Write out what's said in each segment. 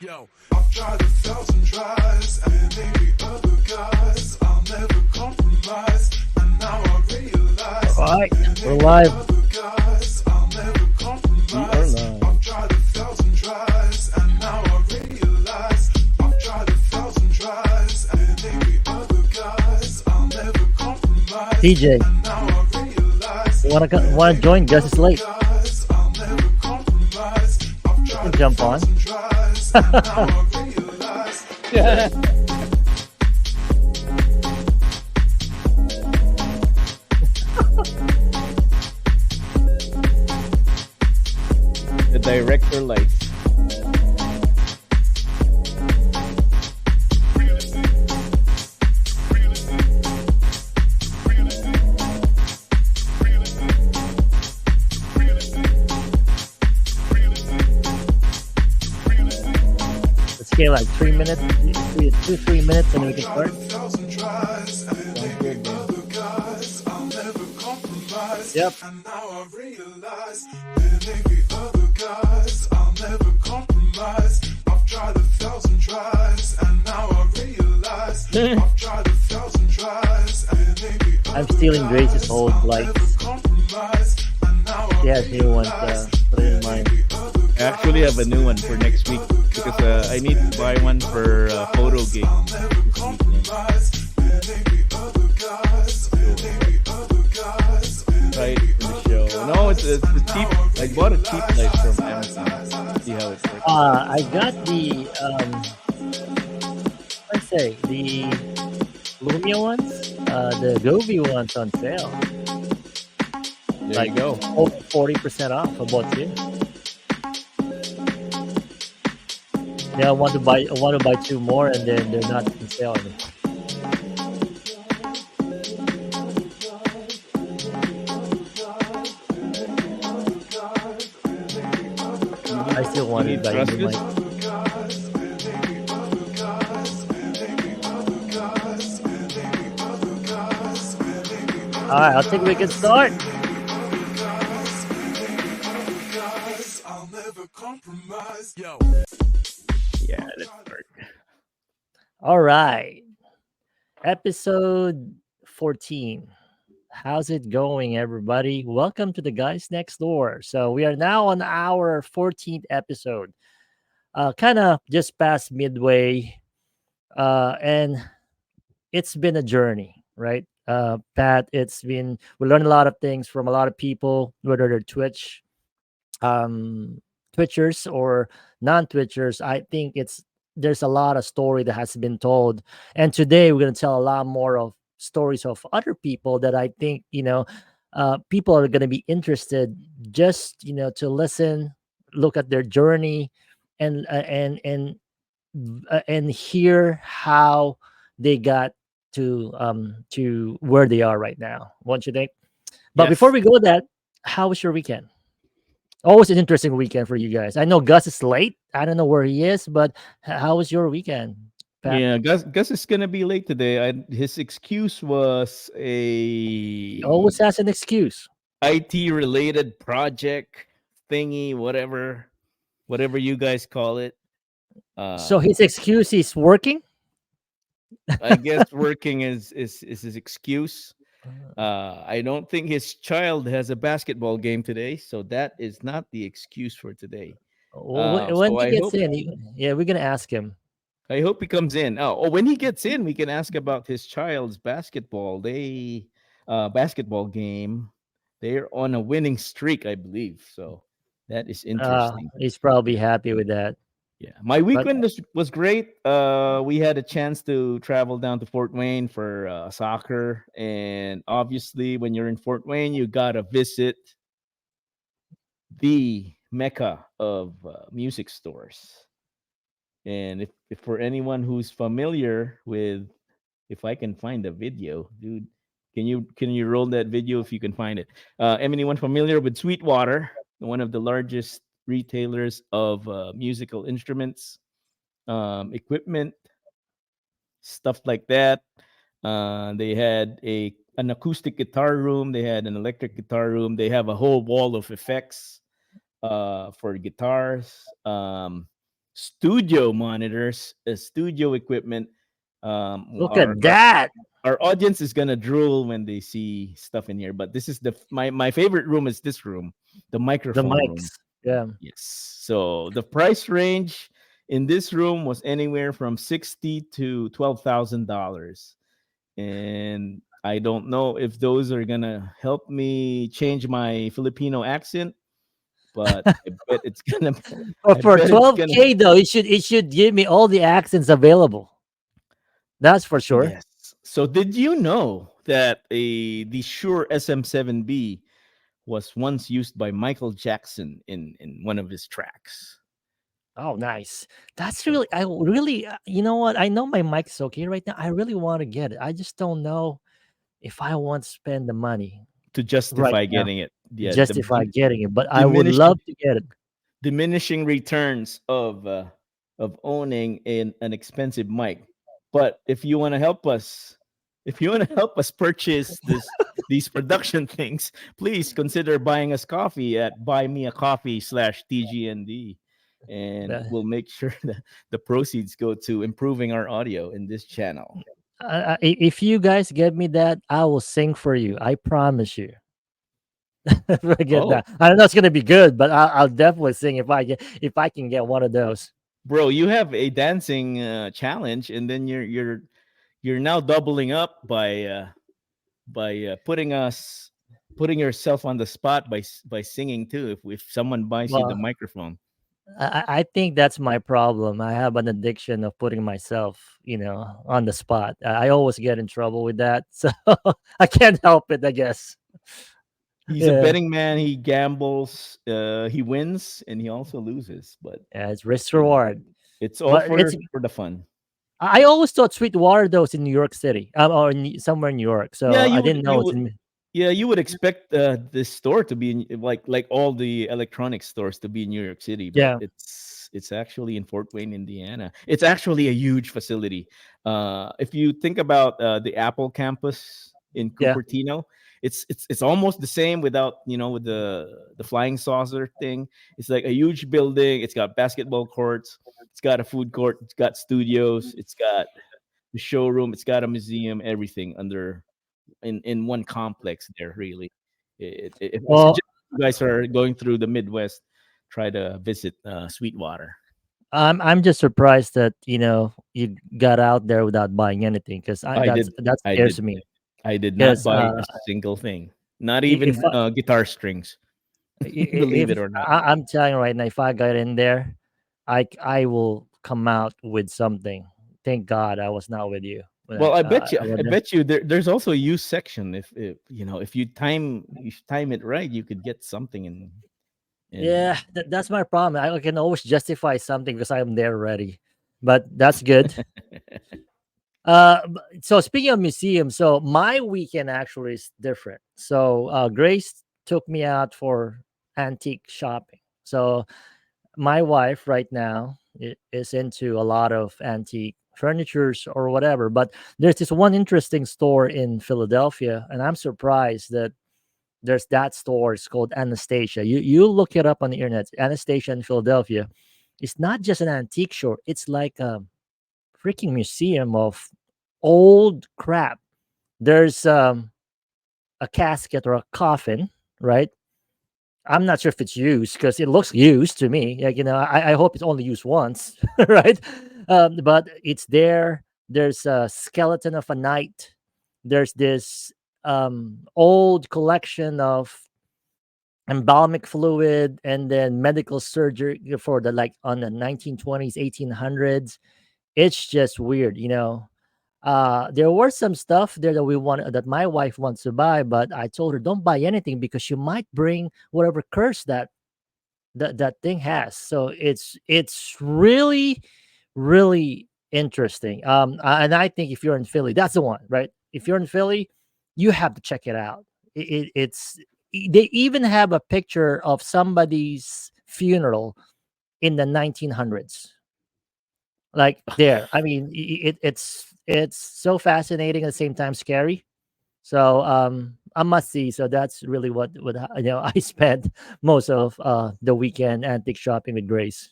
I've tried 1,000 tries, and maybe other guys. I'll never compromise, and now I realize. All right, And we're maybe live. other guys. I'll never We are compromise. live. I've tried 1,000 tries, and now I realize. I've tried 1,000 tries, and maybe other guys. I'll never compromise, TJ, and now I realize. you And wanna maybe join? Gus is other late. guys. I'll never compromise. I've You can tried a jump on. thousand tries, and now I realize. The director life. Let's get like 3 minutes, 3 minutes, and then we can start. 1,000 tries, and Sounds maybe good, man. other guys. I'll never compromise, Yep. and now I realize. There may be other guys. I'll never compromise. I've tried 1,000 tries, and now I realize. I've tried 1,000 tries, and maybe I'm other stealing Grace's guys. old I'll lights. never compromise, and now I Yeah, she wants realize. put it in There may mine. be other I actually have a new one for next week because I need to buy one for photo gig I'll this never weekend. compromise. There may be other guys. There may be other guys. Try it for the show. No, it's a cheap. I bought a cheap light from Amazon. See how it works. I got the let's say the Lumia ones, the Gobi ones on sale, There like you go. over 40% off. I bought two. Yeah, I want to buy two more, and then they're not on sale anymore. I still You want to need buy a new thrusters. mic. All right, I'll think we can start. I'll never compromise. Yeah, let's start. All right, episode 14. How's it going, everybody? Welcome to the guys next door. So we are now on our 14th episode. Kind of just past midway, and it's been a journey, right? Pat, we learned a lot of things from a lot of people, whether they're um, Twitchers or non-Twitchers. I think there's a lot of story that has been told, and today we're going to tell a lot more of stories of other people that I think people are going to be interested just to listen, look at their journey, and hear how they got to where they are right now. Won't you think? But before Yes. we go that, how was your weekend? Always an interesting weekend for you guys. I know Gus is late. I don't know where he is, but how was your weekend, Pat? Yeah, Gus is gonna be late today. His excuse was He a always has an excuse. IT related project thingy, whatever you guys call it. So Um, his excuse is working. I guess working is his excuse. I don't think his child has a basketball game today, so that is not the excuse for today. When So he gets in, yeah, we're gonna ask him. I hope he comes in. When he gets in, we can ask about his child's basketball game. They're on a winning streak, I believe. So that is interesting. He's probably happy with that. Yeah, my But weekend was great. We had a chance to travel down to Fort Wayne for soccer, and obviously, when you're in Fort Wayne, you gotta visit the mecca of music stores. And if for anyone who's familiar with, if I can find the video, dude, can you roll that video if you can find it? Anyone familiar with Sweetwater, one of the largest retailers of musical instruments, equipment, stuff like that. They had an acoustic guitar room. They had an electric guitar room. They have a whole wall of effects for guitars. studio monitors, studio equipment. Look Our at that. our audience is gonna drool when they see stuff in here. But this is my favorite room is this room, the The microphone room. mics. Yeah. Yes. So the price range in this room was anywhere from $60,000 to $12,000, and I don't know if those are gonna help me change my Filipino accent, but I bet it's gonna. But I for bet it's gonna. 12K though, it should give me all the accents available. That's for sure. Yes. So did you know that the Shure SM7B was once used by Michael Jackson in one of his tracks? Oh, nice. That's So really, I really, you know what? I know my mic's okay right now. I really want to get it. I just don't know if I want to spend the money to right justify now getting it, to yeah, justify getting it, but I would love diminishing to get it. returns of owning an expensive mic. But if you want to help us, if you want to help us purchase these production things, please consider buying us coffee at buymeacoffee/tgnd, and Uh, we'll make sure that the proceeds go to improving our audio in this channel. if you guys get me that, I will sing for you. I promise you. If I get Oh, that, I don't know it's gonna be good, but I'll definitely sing if I can get one of those. bro, you have a dancing challenge, and then you're now doubling up by putting yourself on the spot by singing too. If someone buys you the Well, microphone, I think that's my problem. I have an addiction of putting myself, on the spot. I always get in trouble with that, so I can't help it. I guess. he's a Yeah, betting man. He gambles. He wins and he also loses. But yeah, it's risk you know, reward. it's all But it's. for the fun. I always thought Sweetwater though is in New York City, or somewhere in New York. Yeah, So I didn't know you it's would in. yeah, you would expect this store to be in, like all the electronic stores to be in New York City, but Yeah, it's actually in Fort Wayne, Indiana. It's actually a huge facility. If you think about the Apple campus in yeah. Cupertino, it's almost the same without with the flying saucer thing. It's like a huge building. It's got basketball courts. It's got a food court. It's got studios. It's got the showroom. It's got a museum. Everything under in one complex there. Really, if I Well, suggest you guys are going through the Midwest, try to visit Sweetwater. I'm just surprised that you got out there without buying anything because I that's did, that I scares did, me I did not because buy a single thing, not if even guitar strings. Believe it if or not. I'm telling you right now, if I got in there, I will come out with something. Thank God I was not with you when Well, I I went there. bet you there's also a used section. If if you time it right, you could get something in Yeah, that's my problem. I can always justify something because I'm there already, but that's good. So speaking of museums, so my weekend actually is different. So Grace took me out for antique shopping. So my wife right now is into a lot of antique furnitures or whatever, but there's this one interesting store in Philadelphia, and I'm surprised that there's that store. It's called Anastasia. You look it up on the internet. Anastasia in Philadelphia. It's not just an antique store. It's like a freaking museum of old crap. There's a casket or a coffin, right? I'm not sure if it's used because it looks used to me. Like, I hope it's only used once, right? But it's there. There's a skeleton of a knight. There's this old collection of embalmic fluid and then medical surgery for the like on the 1920s, 1800s. It's just weird, there were some stuff there that my wife wants to buy, but I told her don't buy anything because you might bring whatever curse that thing has. So it's really really interesting. And I think if you're in Philly, that's the one, right? If you're in Philly, you have to check it out. They even have a picture of somebody's funeral in the 1900s, like there. I mean, it's so fascinating at the same time scary. So I must see. So that's really what I spent most of the weekend antique shopping with Grace.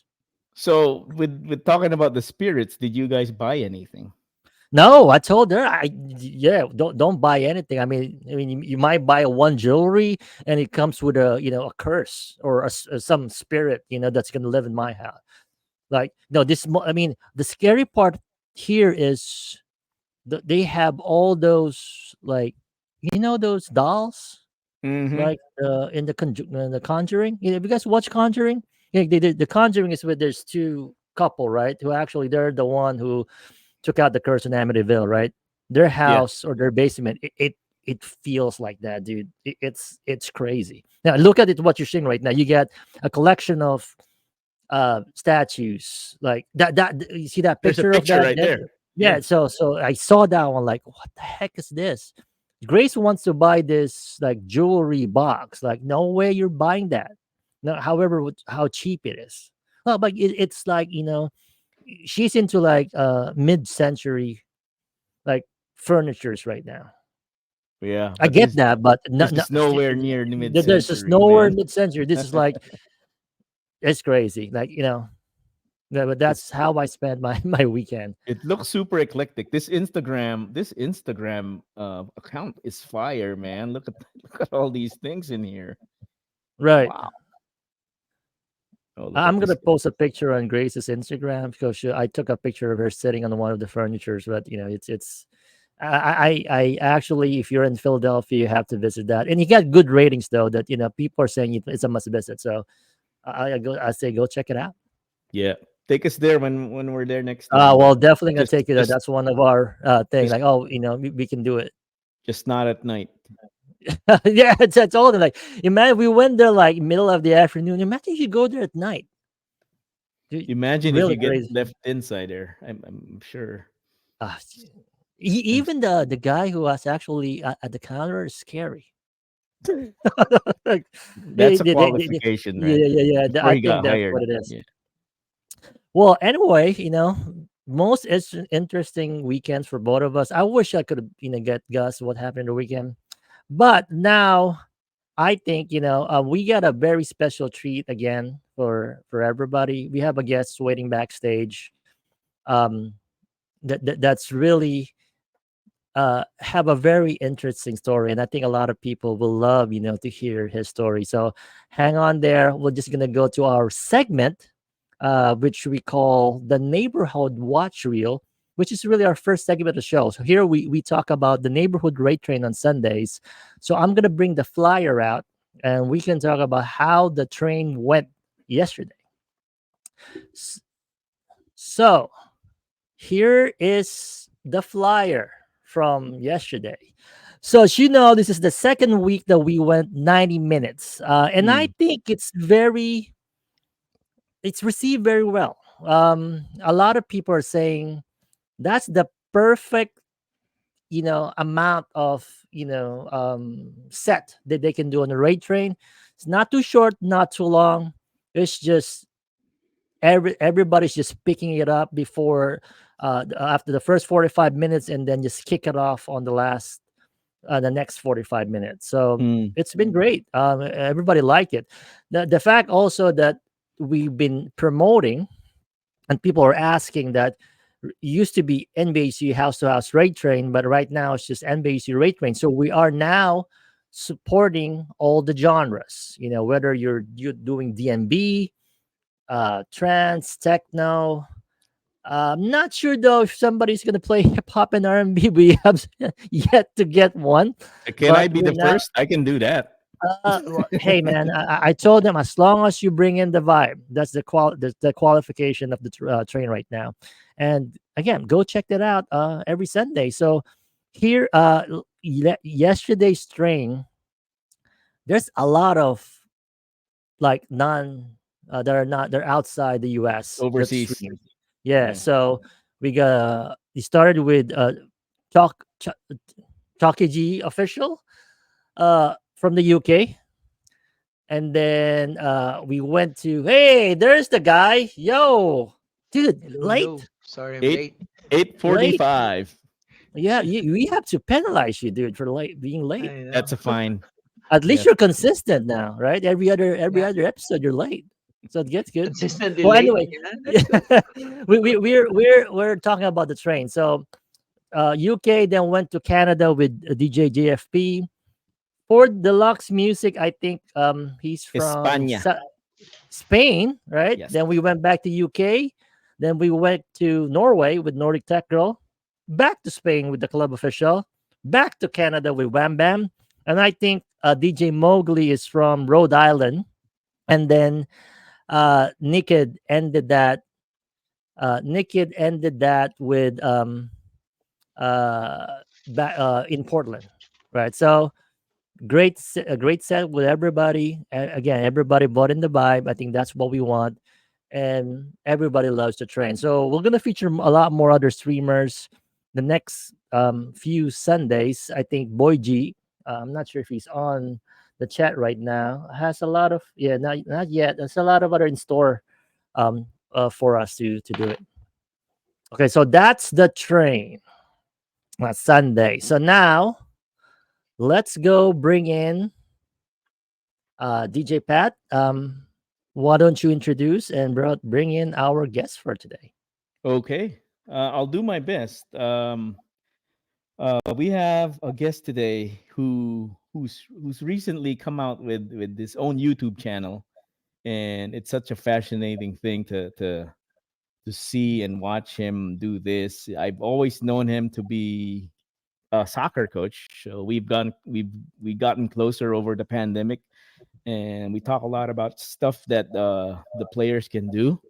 So with talking about the spirits, did you guys buy anything? No, I told her, yeah, don't buy anything. I mean, you might buy one jewelry, and it comes with a curse or some spirit, that's gonna live in my house. Like, no, I mean, the scary part here is they have all those, like, those dolls, Mm-hmm. like, in the Conjuring. If you guys watch Conjuring, yeah, the Conjuring is where there's two couple, right? Who actually they're the one who took out the curse in Amityville, right? Their Yeah. house or their basement, it feels like that, dude. It's crazy. Now look at it, what you're seeing right now. You get a collection of statues like that. You see that There's a picture of picture that? right there. Yeah. Yeah. So I saw that one. Like, what the heck is this? Grace wants to buy this like jewelry box. Like, no way you're buying that. No, however, how cheap it is. Well, but it's like, she's into like mid-century, like, furnitures right now. Yeah. I But get that, but this is nowhere near the there's just mid-century, nowhere man. mid-century. This is like, it's crazy. Like, but it that's how I spend my my weekend. it looks super eclectic. This Instagram account is fire, man. Look at look at all these things in here. Right. Wow. Oh, look I'm at this gonna guy. post a picture on Grace's Instagram because I took a picture of her sitting on one of the furnitures. But it's I actually, if you're in Philadelphia, you have to visit that, and you got good ratings though. That people are saying it's a must visit. So I say go check it out. Yeah. Take us there when we're there next time, but Well, definitely gonna just take it. just That's one of our thing. just Like, oh, we can do it. just not at night. Yeah, it's all like, imagine we went there like middle of the afternoon. Imagine if you go there at night. Dude, Imagine if really you get crazy. left inside there. I'm sure. Uh, I'm even the guy who was actually at the counter is scary. Like, That's a qualification, yeah, man. yeah, yeah, yeah. Before I he think got that's what hired. it is. Yeah. Well, anyway, most interesting weekends for both of us. I wish I could have, get Gus what happened in the weekend, but now I think, we got a very special treat again for everybody. We have a guest waiting backstage. Um, that's really have a very interesting story, and I think a lot of people will love, to hear his story. So hang on there. We're just gonna go to our segment, which we call the neighborhood watch reel, which is really our first segment of the show. So here we talk about the neighborhood rate train on Sundays. So I'm gonna bring the flyer out, and we can talk about how the train went yesterday. S- So here is the flyer from yesterday. So as you know, this is the second week that we went 90 minutes. And I Mm. think it's received very well. A lot of people are saying that's the perfect, amount of, set that they can do on the rate train. It's not too short, not too long. It's just everybody's just picking it up before after the first 45 minutes, and then just kick it off on the next 45 minutes. So Mm. it's been great. Everybody like it. The fact also that we've been promoting, and people are asking that, used to be NBC house to house rate train, but right now it's just NBC rate train. So we are now supporting all the genres, whether you're doing DMB, trance, techno. I'm not sure though if somebody's gonna play hip hop and R&B. We have yet to get one, Can I but be we're the now. first? I can do that. Well, hey man, I told them, as long as you bring in the vibe, that's the qualification of the train right now. And again, go check that out every Sunday. So here, yesterday's train, there's a lot of like that are not they're outside the US that Overseas. stream. Yeah, Yeah. so we started with Talk Talkie G official from the UK, and then we went to, hey, there's the guy, yo, dude, Hello, hello. late, Sorry I'm Eight late. eight forty late. five. Yeah, we have to penalize you, dude, for being late. I know. That's a fine. At least Yeah. you're consistent now, right? Every other Yeah, episode you're late. So it gets good. Consistently Well, late. anyway, Yeah, yeah, that's good. we're talking about the train. So UK then went to Canada with DJ JFP. Ford Deluxe Music, I think he's from España. Spain, right? Yes. Then we went back to UK. Then we went to Norway with Nordic Tech Girl. Back to Spain with the Club Official. Back to Canada with Wham Bam. And I think DJ Mowgli is from Rhode Island. And then Naked ended that. Naked ended that with in Portland, right? So a great set with everybody. Again, everybody bought in the vibe. I think that's what we want, and everybody loves the train. So we're gonna feature a lot more other streamers the next few Sundays. I think Boy G. I'm not sure if he's on the chat right now. Has a lot of not yet. There's a lot of other in store for us to do it. Okay, so that's the train. Sunday. So now let's go bring in DJ Pat. Why don't you introduce and bring in our guest for today? Okay. I'll do my best. We have a guest today who's recently come out with his own YouTube channel, and it's such a fascinating thing to see and watch him do this. I've always known him to be a soccer coach. So we gotten closer over the pandemic, and we talk a lot about stuff that the players can do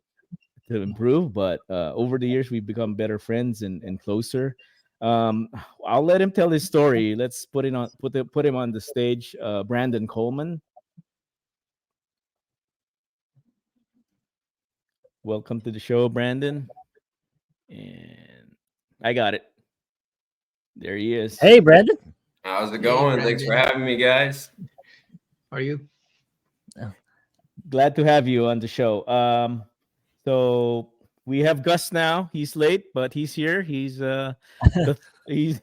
to improve. But over the years, we've become better friends and closer. Um, I'll let him tell his story. Let's put him on the stage. Brandon Coleman, welcome to the show, Brandon. And I got it. There he is. Hey, Brandon. How's it Hey, going? Thanks for Brandon. having me, guys. How are you? Glad to have you on the show. So we have Gus now. He's late, but he's here. The he's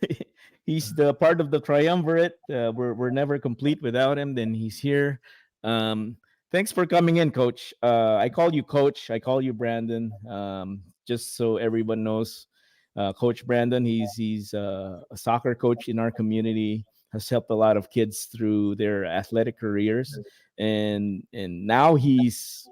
he's the part of the triumvirate. We're never complete without him. Then he's here. Um, Thanks for coming in, Coach. I call you Coach. I call you Brandon. Just so everyone knows, Coach Brandon. He's a soccer coach in our community. Has helped a lot of kids through their athletic careers, and now he's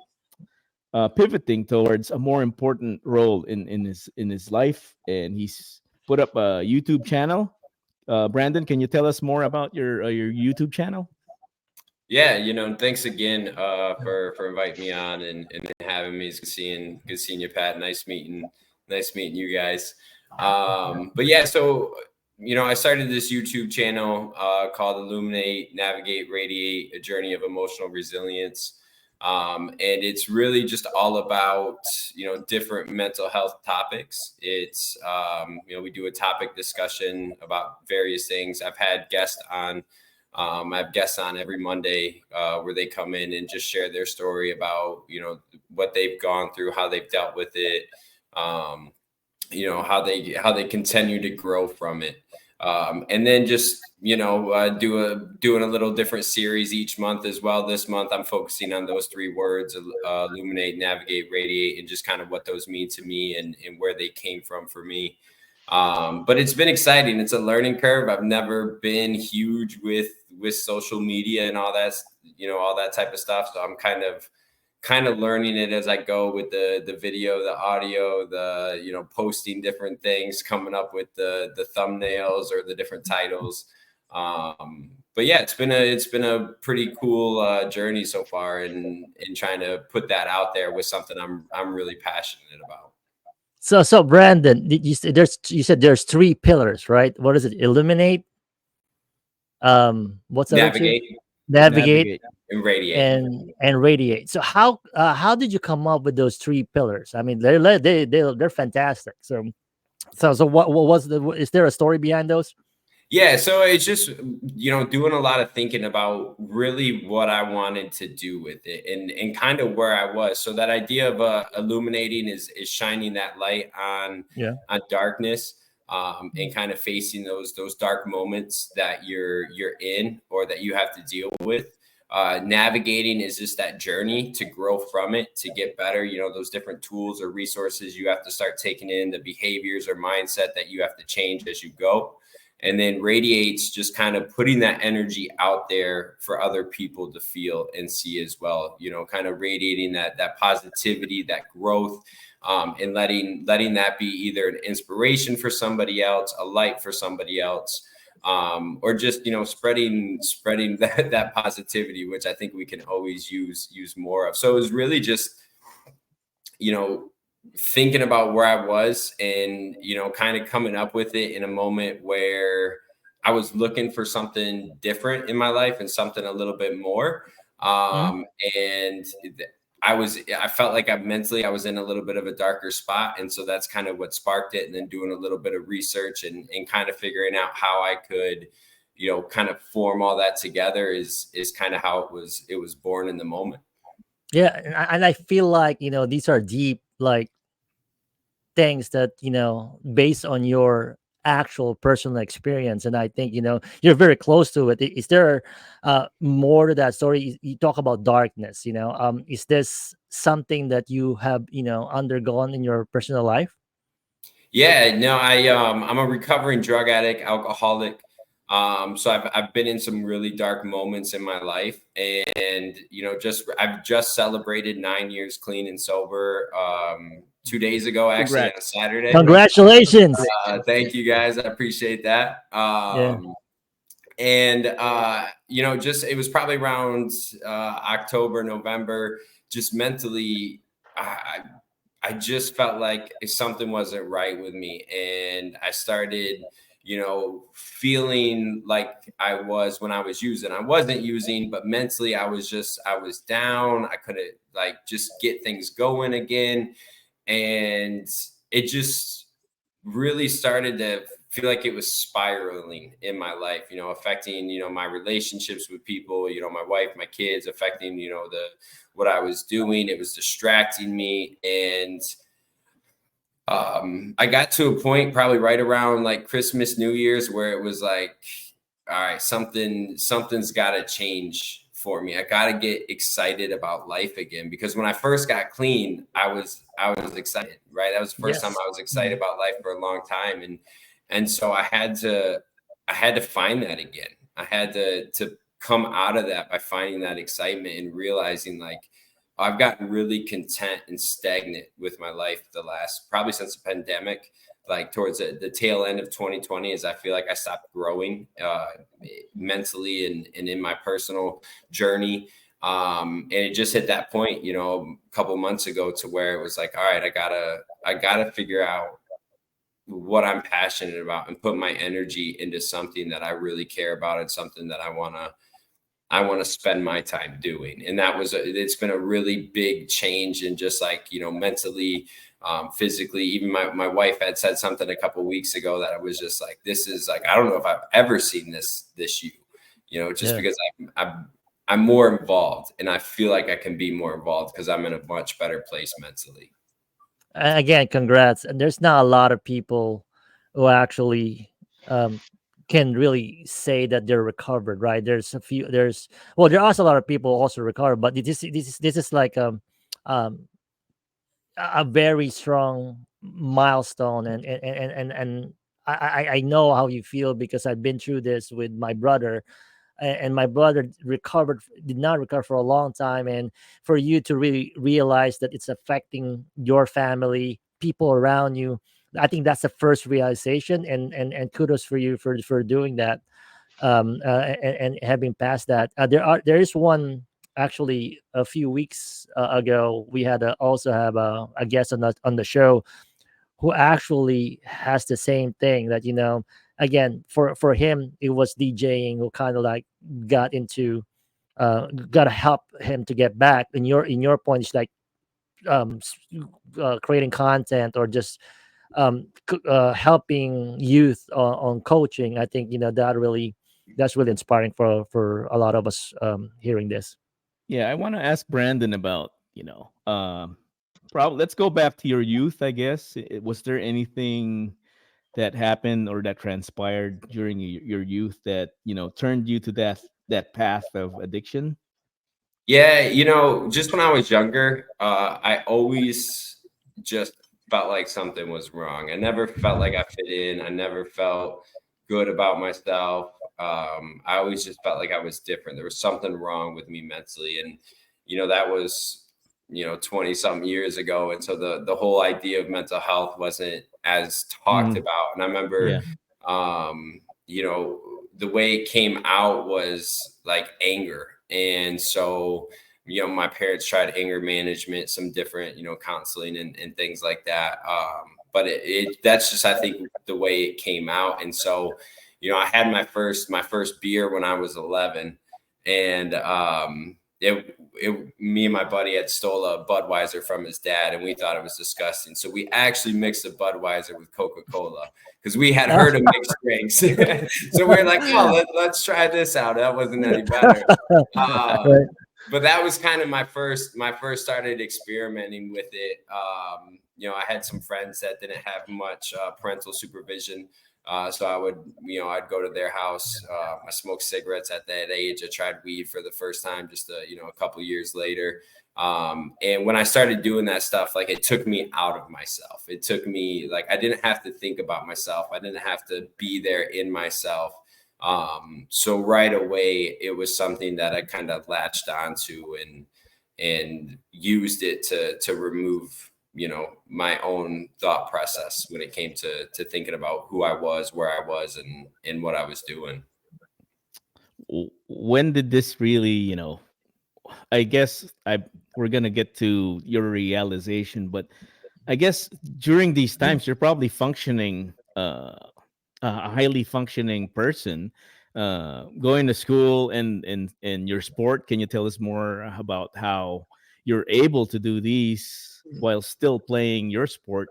pivoting towards a more important role in his life, and he's put up a YouTube channel. Brandon, can you tell us more about your YouTube channel? Yeah, thanks again for inviting me on and having me. It's good seeing you, Pat. Nice meeting you guys. But yeah, so I started this YouTube channel called Illuminate, Navigate, Radiate: A Journey of Emotional Resilience. And it's really just all about different mental health topics. It's we do a topic discussion about various things. I have guests on every Monday where they come in and just share their story about what they've gone through, how they've dealt with it, how they continue to grow from it. And then just doing a little different series each month as well. This month I'm focusing on those three words: illuminate, navigate, radiate, and just kind of what those mean to me and where they came from for me. But it's been exciting. It's a learning curve. I've never been huge with social media and all that, all that type of stuff. So I'm kind of learning it as I go with the video, the audio, the posting different things, coming up with the thumbnails or the different titles. But yeah, it's been a pretty cool journey so far, and trying to put that out there with something I'm really passionate about. So Brandon, you said there's three pillars, right? What is it? Illuminate. What's the other two? Navigate Navigate and radiate. and radiate. So how did you come up with those three pillars? I mean, they're fantastic. So what was is there a story behind those? Yeah, so it's just doing a lot of thinking about really what I wanted to do with it, and kind of where I was. So that idea of illuminating is shining that light on darkness, and kind of facing those dark moments that you're in or that you have to deal with. navigating is just that journey to grow from it, to get better. Those different tools or resources you have to start taking in, the behaviors or mindset that you have to change as you go. And then radiates just kind of putting that energy out there for other people to feel and see as well, kind of radiating that positivity, that growth, and letting that be either an inspiration for somebody else, a light for somebody else, or just spreading that positivity, which I think we can always use more of. So it was really just thinking about where I was and kind of coming up with it in a moment where I was looking for something different in my life and something a little bit more. Mhm. And I felt like I was in a little bit of a darker spot. And so that's kind of what sparked it. And then doing a little bit of research and kind of figuring out how I could, kind of form all that together is kind of how it was born in the moment. Yeah, and I feel like these are deep, like, things that based on your actual personal experience, and I think you're very close to it. Is there more to that story? You talk about darkness, is this something that you have undergone in your personal life? Yeah, no, I'm a recovering drug addict, alcoholic. So I've been in some really dark moments in my life, and I've just celebrated 9 years clean and sober 2 days ago, actually on a Congrats. Saturday. Congratulations. Thank you guys, I appreciate that. Yeah. And just it was probably around October, November, just mentally. I just felt like something wasn't right with me. And I started, feeling like I was when I was using. I wasn't using, but mentally I was down. I couldn't like just get things going again. And it just really started to feel like it was spiraling in my life, affecting, my relationships with people, my wife, my kids, affecting, what I was doing. It was distracting me. And I got to a point probably right around like Christmas, New Year's, where it was like, all right, something's got to change for me. I got to get excited about life again, because when I first got clean, I was excited, right? That was the first time Yes. I was excited about life for a long time, and so I had to find that again. I had to come out of that by finding that excitement and realizing like I've gotten really content and stagnant with my life the last probably since the pandemic, like towards the tail end of 2020, as I feel like I stopped growing mentally and in my personal journey. And it just hit that point, a couple months ago, to where it was like, all right, I gotta figure out what I'm passionate about and put my energy into something that I really care about and something that I want to spend my time doing. And it's been a really big change in just like, mentally, physically. Even my wife had said something a couple of weeks ago that I was just like, this is like, I don't know if I've ever seen this just Yeah. because I'm more involved, and I feel like I can be more involved because I'm in a much better place mentally. Again, congrats. And there's not a lot of people who actually um, can really say that they're recovered, right? There's a few. There are a lot of people also recover, but this is like um, a very strong milestone, and I know how you feel because I've been through this with my brother, and my brother did not recover for a long time, and for you to really realize that it's affecting your family, people around you, I think that's the first realization, and kudos for you for doing that, and having passed that. There is one, actually, a few weeks ago, we had also have a guest on the show who actually has the same thing, that again, for him it was DJing who kind of like got into got to help him to get back. In your point, it's like creating content, or just helping youth on coaching. I think that's really inspiring for a lot of us hearing this. Yeah, I want to ask Brandon about, probably let's go back to your youth, I guess. Was there anything that happened or that transpired during your youth that, turned you to that path of addiction? Yeah, just when I was younger, I always just felt like something was wrong. I never felt like I fit in. I never felt good about myself. I always just felt like I was different. There was something wrong with me mentally, and that was 20 something years ago. And so the whole idea of mental health wasn't as talked Mm, about. And I remember, yeah. the way it came out was like anger. And so, my parents tried anger management, some different, counseling and things like that. But that's just, I think, the way it came out. And so, I had my first beer when I was 11, and me and my buddy had stole a Budweiser from his dad, and we thought it was disgusting. So we actually mixed a Budweiser with Coca-Cola because we had heard of mixed drinks. So we're like, oh, let's try this out. That wasn't any better. Right. But that was kind of my first started experimenting with it. I had some friends that didn't have much parental supervision. So I'd go to their house. I smoked cigarettes at that age. I tried weed for the first time just a couple years later. And when I started doing that stuff, like, it took me out of myself. It took me, like, I didn't have to think about myself. I didn't have to be there in myself. So right away, it was something that I kind of latched onto and used it to remove my own thought process when it came to thinking about who I was, where I was, and what I was doing. When did this really, I guess we're gonna get to your realization, but I guess during these times you're probably functioning, a highly functioning person, going to school and your sport. Can you tell us more about how you're able to do these while still playing your sport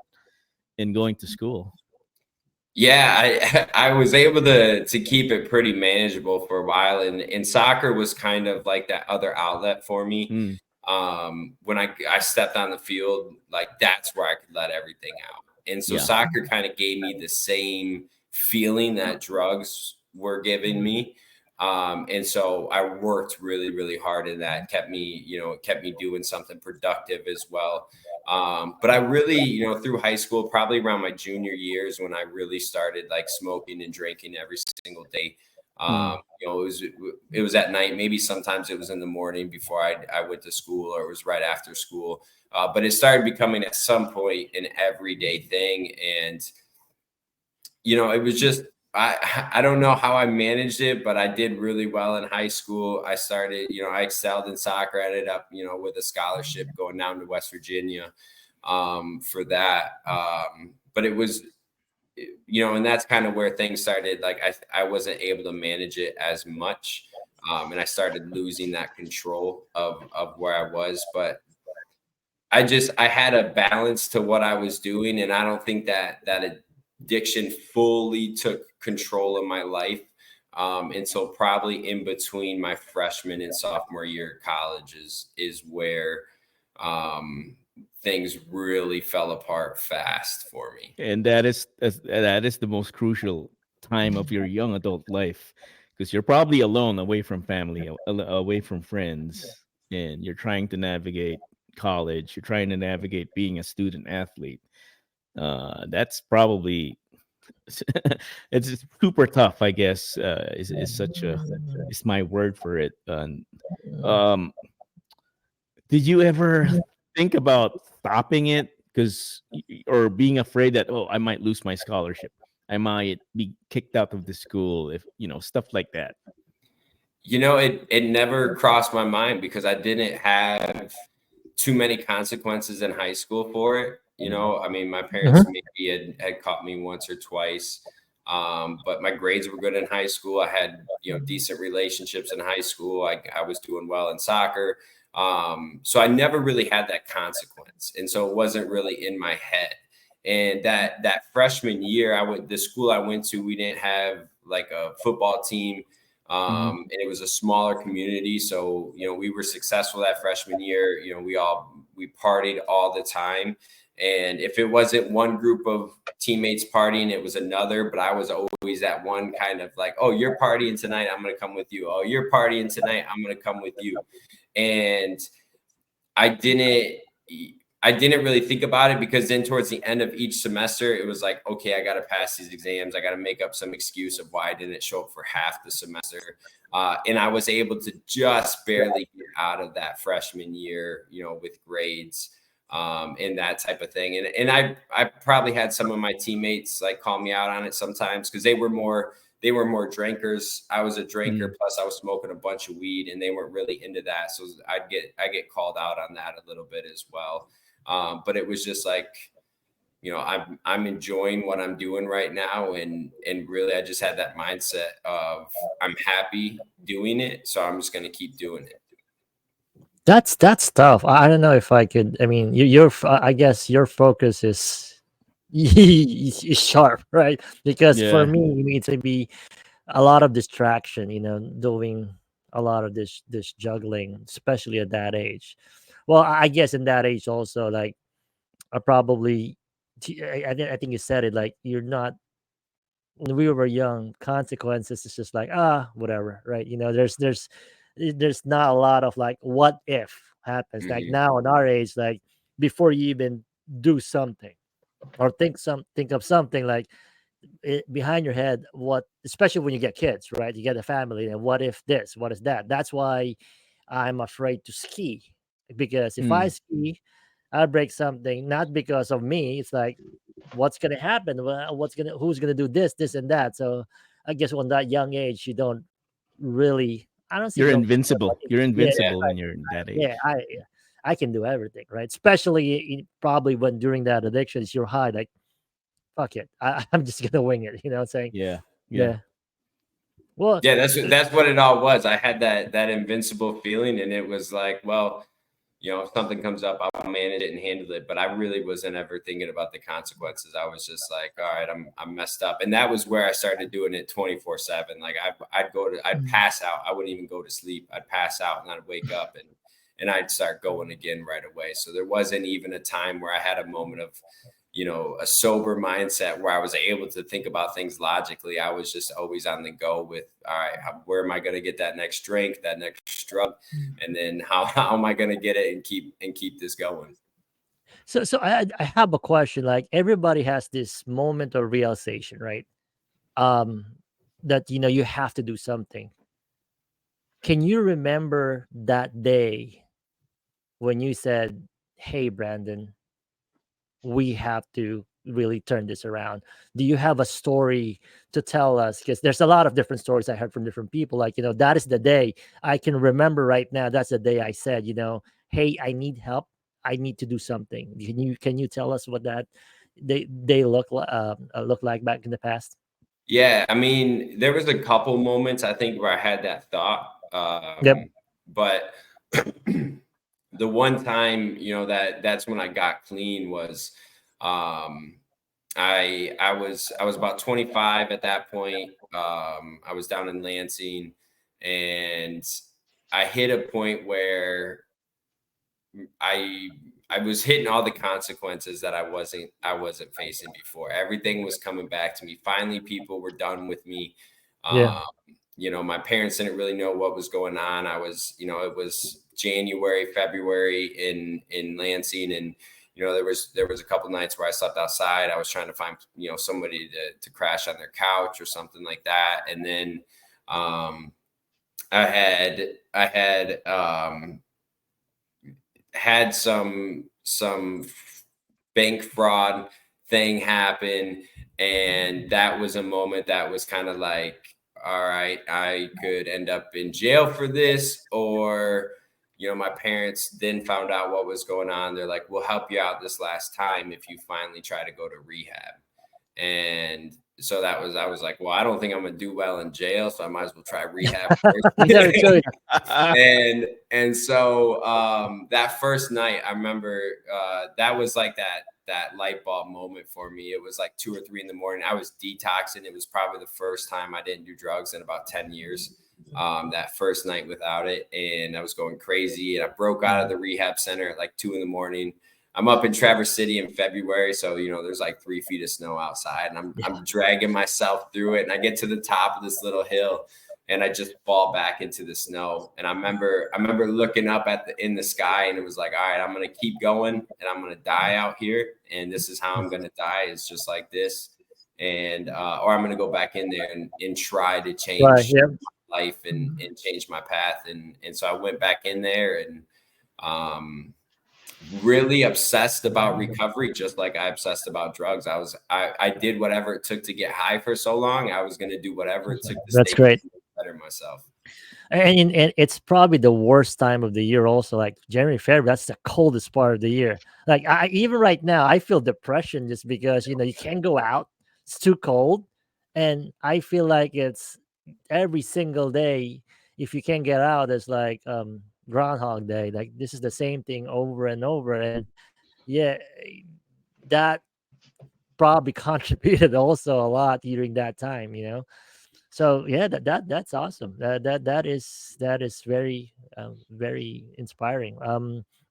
and going to school? Yeah, I was able to keep it pretty manageable for a while, and soccer was kind of like that other outlet for me. Mm, When I stepped on the field, like, that's where I could let everything out. And so yeah. soccer kind of gave me the same feeling that drugs were giving me. And so I worked really, really hard in that, kept me doing something productive as well. But I really, through high school, probably around my junior years, when I really started like smoking and drinking every single day. Mm. It was at night. Maybe sometimes it was in the morning before I went to school, or it was right after school. But it started becoming at some point an everyday thing, and it was just, I don't know how I managed it, but I did really well in high school. I started, I excelled in soccer. I ended up, with a scholarship going down to West Virginia for that. But it was, and that's kind of where things started. Like, I wasn't able to manage it as much. And I started losing that control of where I was. But I had a balance to what I was doing. And I don't think that addiction fully took control of my life until probably in between my freshman and sophomore year of college is where things really fell apart fast for me. And that is the most crucial time of your young adult life, because you're probably alone, away from family, away from friends, and you're trying to navigate college. You're trying to navigate being a student athlete. That's probably it's super tough, I guess. Is such a is my word for it. And um, did you ever think about stopping it? Because or being afraid that, oh, I might lose my scholarship, I might be kicked out of the school, if stuff like that. It never crossed my mind because I didn't have too many consequences in high school for it. I mean, my parents Mhm. maybe had caught me once or twice. But my grades were good in high school. I had, decent relationships in high school. I was doing well in soccer. So I never really had that consequence. And so it wasn't really in my head. And that freshman year, the school I went to, we didn't have like a football team. Mhm. And it was a smaller community. So, we were successful that freshman year. We partied all the time. And if it wasn't one group of teammates partying, it was another, but I was always that one kind of like, oh, you're partying tonight, I'm going to come with you. Oh, you're partying tonight, I'm going to come with you. And I didn't really think about it, because then towards the end of each semester, it was like, okay, I got to pass these exams. I got to make up some excuse of why I didn't show up for half the semester. And I was able to just barely get out of that freshman year, with grades, and that type of thing. And I probably had some of my teammates like call me out on it sometimes, because they were more drinkers. I was a drinker. Plus I was smoking a bunch of weed, and they weren't really into that. So I get called out on that a little bit as well. But it was just like, I'm enjoying what I'm doing right now. And really, I just had that mindset of I'm happy doing it. So I'm just going to keep doing it. That's tough. I don't know if I could. I mean, I guess your focus is is sharp, right? Because for Yeah. me, you need to be a lot of distraction. Doing a lot of this juggling, especially at that age. Well, I guess in that age also, like I probably, I think you said it. Like you're not, when we were young, consequences is just like whatever, right? There's not a lot of like what if happens. Like Mhm. now in our age, like before you even do something or think of something, like behind your head, what, especially when you get kids, right? You get a family, and what if this, what is that? That's why I'm afraid to ski, because if I ski, I break something, not because of me. It's like, what's gonna happen? Who's gonna do this and that? So I guess on that young age, you don't really. I don't say You're you don't care, but invincible. You're yeah, Yeah. invincible when you're in that yeah, age. I can do everything, right? Especially probably when during that addiction, it's your high. Like fuck it, I'm just gonna wing it. Saying Yeah. Yeah. yeah. Well, Yeah, that's what it all was. I had that invincible feeling, and it was like, well, if something comes up, I'll manage it and handle it. But I really wasn't ever thinking about the consequences. I was just like, all right, I'm messed up, and that was where I started doing it 24/7. Like I'd pass out. I wouldn't even go to sleep. I'd pass out, and I'd wake up, and I'd start going again right away. So there wasn't even a time where I had a moment of a sober mindset where I was able to think about things logically. I was just always on the go with, all right, where am I going to get that next drink, that next drug, and then how am I going to get it and keep this going? so I have a question. Like everybody has this moment of realization, right? Um, that you have to do something. Can you remember that day when you said, "Hey, Brandon, we have to really turn this around"? Do you have a story to tell us? Because there's a lot of different stories I heard from different people. Like, that is the day I can remember right now. That's the day I said, "Hey, I need help. I need to do something." Can you tell us what that they look like back in the past? Yeah, I mean, there was a couple moments I think where I had that thought, Yep. but the one time that's when I got clean was I was about 25 at that point. I was down in Lansing, and I hit a point where I I was hitting all the consequences that I wasn't facing before. Everything was coming back to me. Finally, people were done with me. Yeah. Um, my parents didn't really know what was going on. It was January, February in Lansing, and there was a couple nights where I slept outside. I was trying to find somebody to crash on their couch or something like that, and then I had some bank fraud thing happen, and that was a moment that was kind of like, all right, I could end up in jail for this, or my parents then found out what was going on. They're like, we'll help you out this last time if you finally try to go to rehab. And so I was like, well, I don't think I'm gonna do well in jail, so I might as well try rehab Is that a first. choice? And so that first night, I remember that was like that light bulb moment for me. It was like 2 or 3 in the morning. I was detoxing. It was probably the first time I didn't do drugs in about 10 years. That first night without it, and I was going crazy. And I broke out of the rehab center at like 2 in the morning. I'm up in Traverse City in February, so there's like 3 feet of snow outside, and I'm dragging myself through it. And I get to the top of this little hill, and I just fall back into the snow. And I remember looking up in the sky, and it was like, all right, I'm gonna keep going, and I'm gonna die out here, and this is how I'm gonna die. It's just like this, and or I'm gonna go back in there and try to Right. change Yeah. life and change my path. And so I went back in there and um, really obsessed about recovery, just like I obsessed about drugs. I did whatever it took to get high for so long. I was going to do whatever it took to That's stay great. better myself. And it's probably the worst time of the year also, like January, February. That's the coldest part of the year. Like I even right now I feel depression just because you can't go out, it's too cold. And I feel like it's every single day, if you can't get out, it's like Groundhog Day. Like this is the same thing over and over. And yeah, that probably contributed also a lot during that time. So yeah, that's awesome. That is very very inspiring.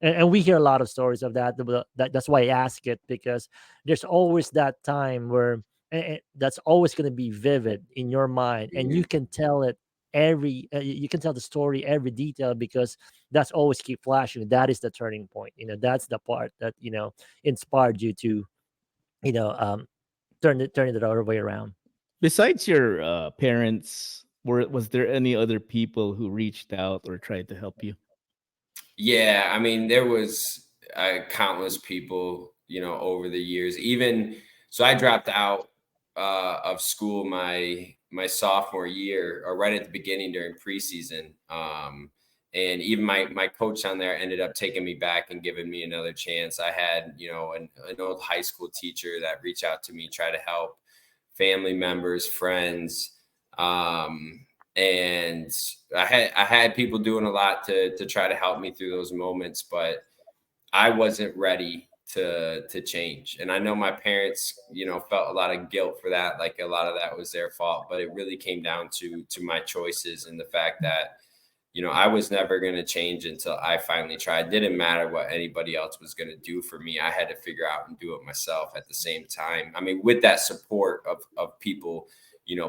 And we hear a lot of stories of that. That's why I ask it, because there's always that time where that's always going to be vivid in your mind, and you Mhm. can tell it you can tell the story every detail, because that's always keep flashing. That is the turning point. That's the part that inspired you to you know um turn it the other way around. Besides your parents, was there any other people who reached out or tried to help you? Yeah, I mean, there was countless people, over the years. Even so, I dropped out of school my sophomore year, or right at the beginning during preseason. And even my coach on there ended up taking me back and giving me another chance. I had, an old high school teacher that reached out to me, try to help family members, friends. And I had people doing a lot to try to help me through those moments, but I wasn't ready to change. And I know my parents, felt a lot of guilt for that. Like a lot of that was their fault, but it really came down to my choices and the fact that, I was never going to change until I finally tried. It didn't matter what anybody else was going to do for me. I had to figure out and do it myself at the same time. I mean, with that support of people,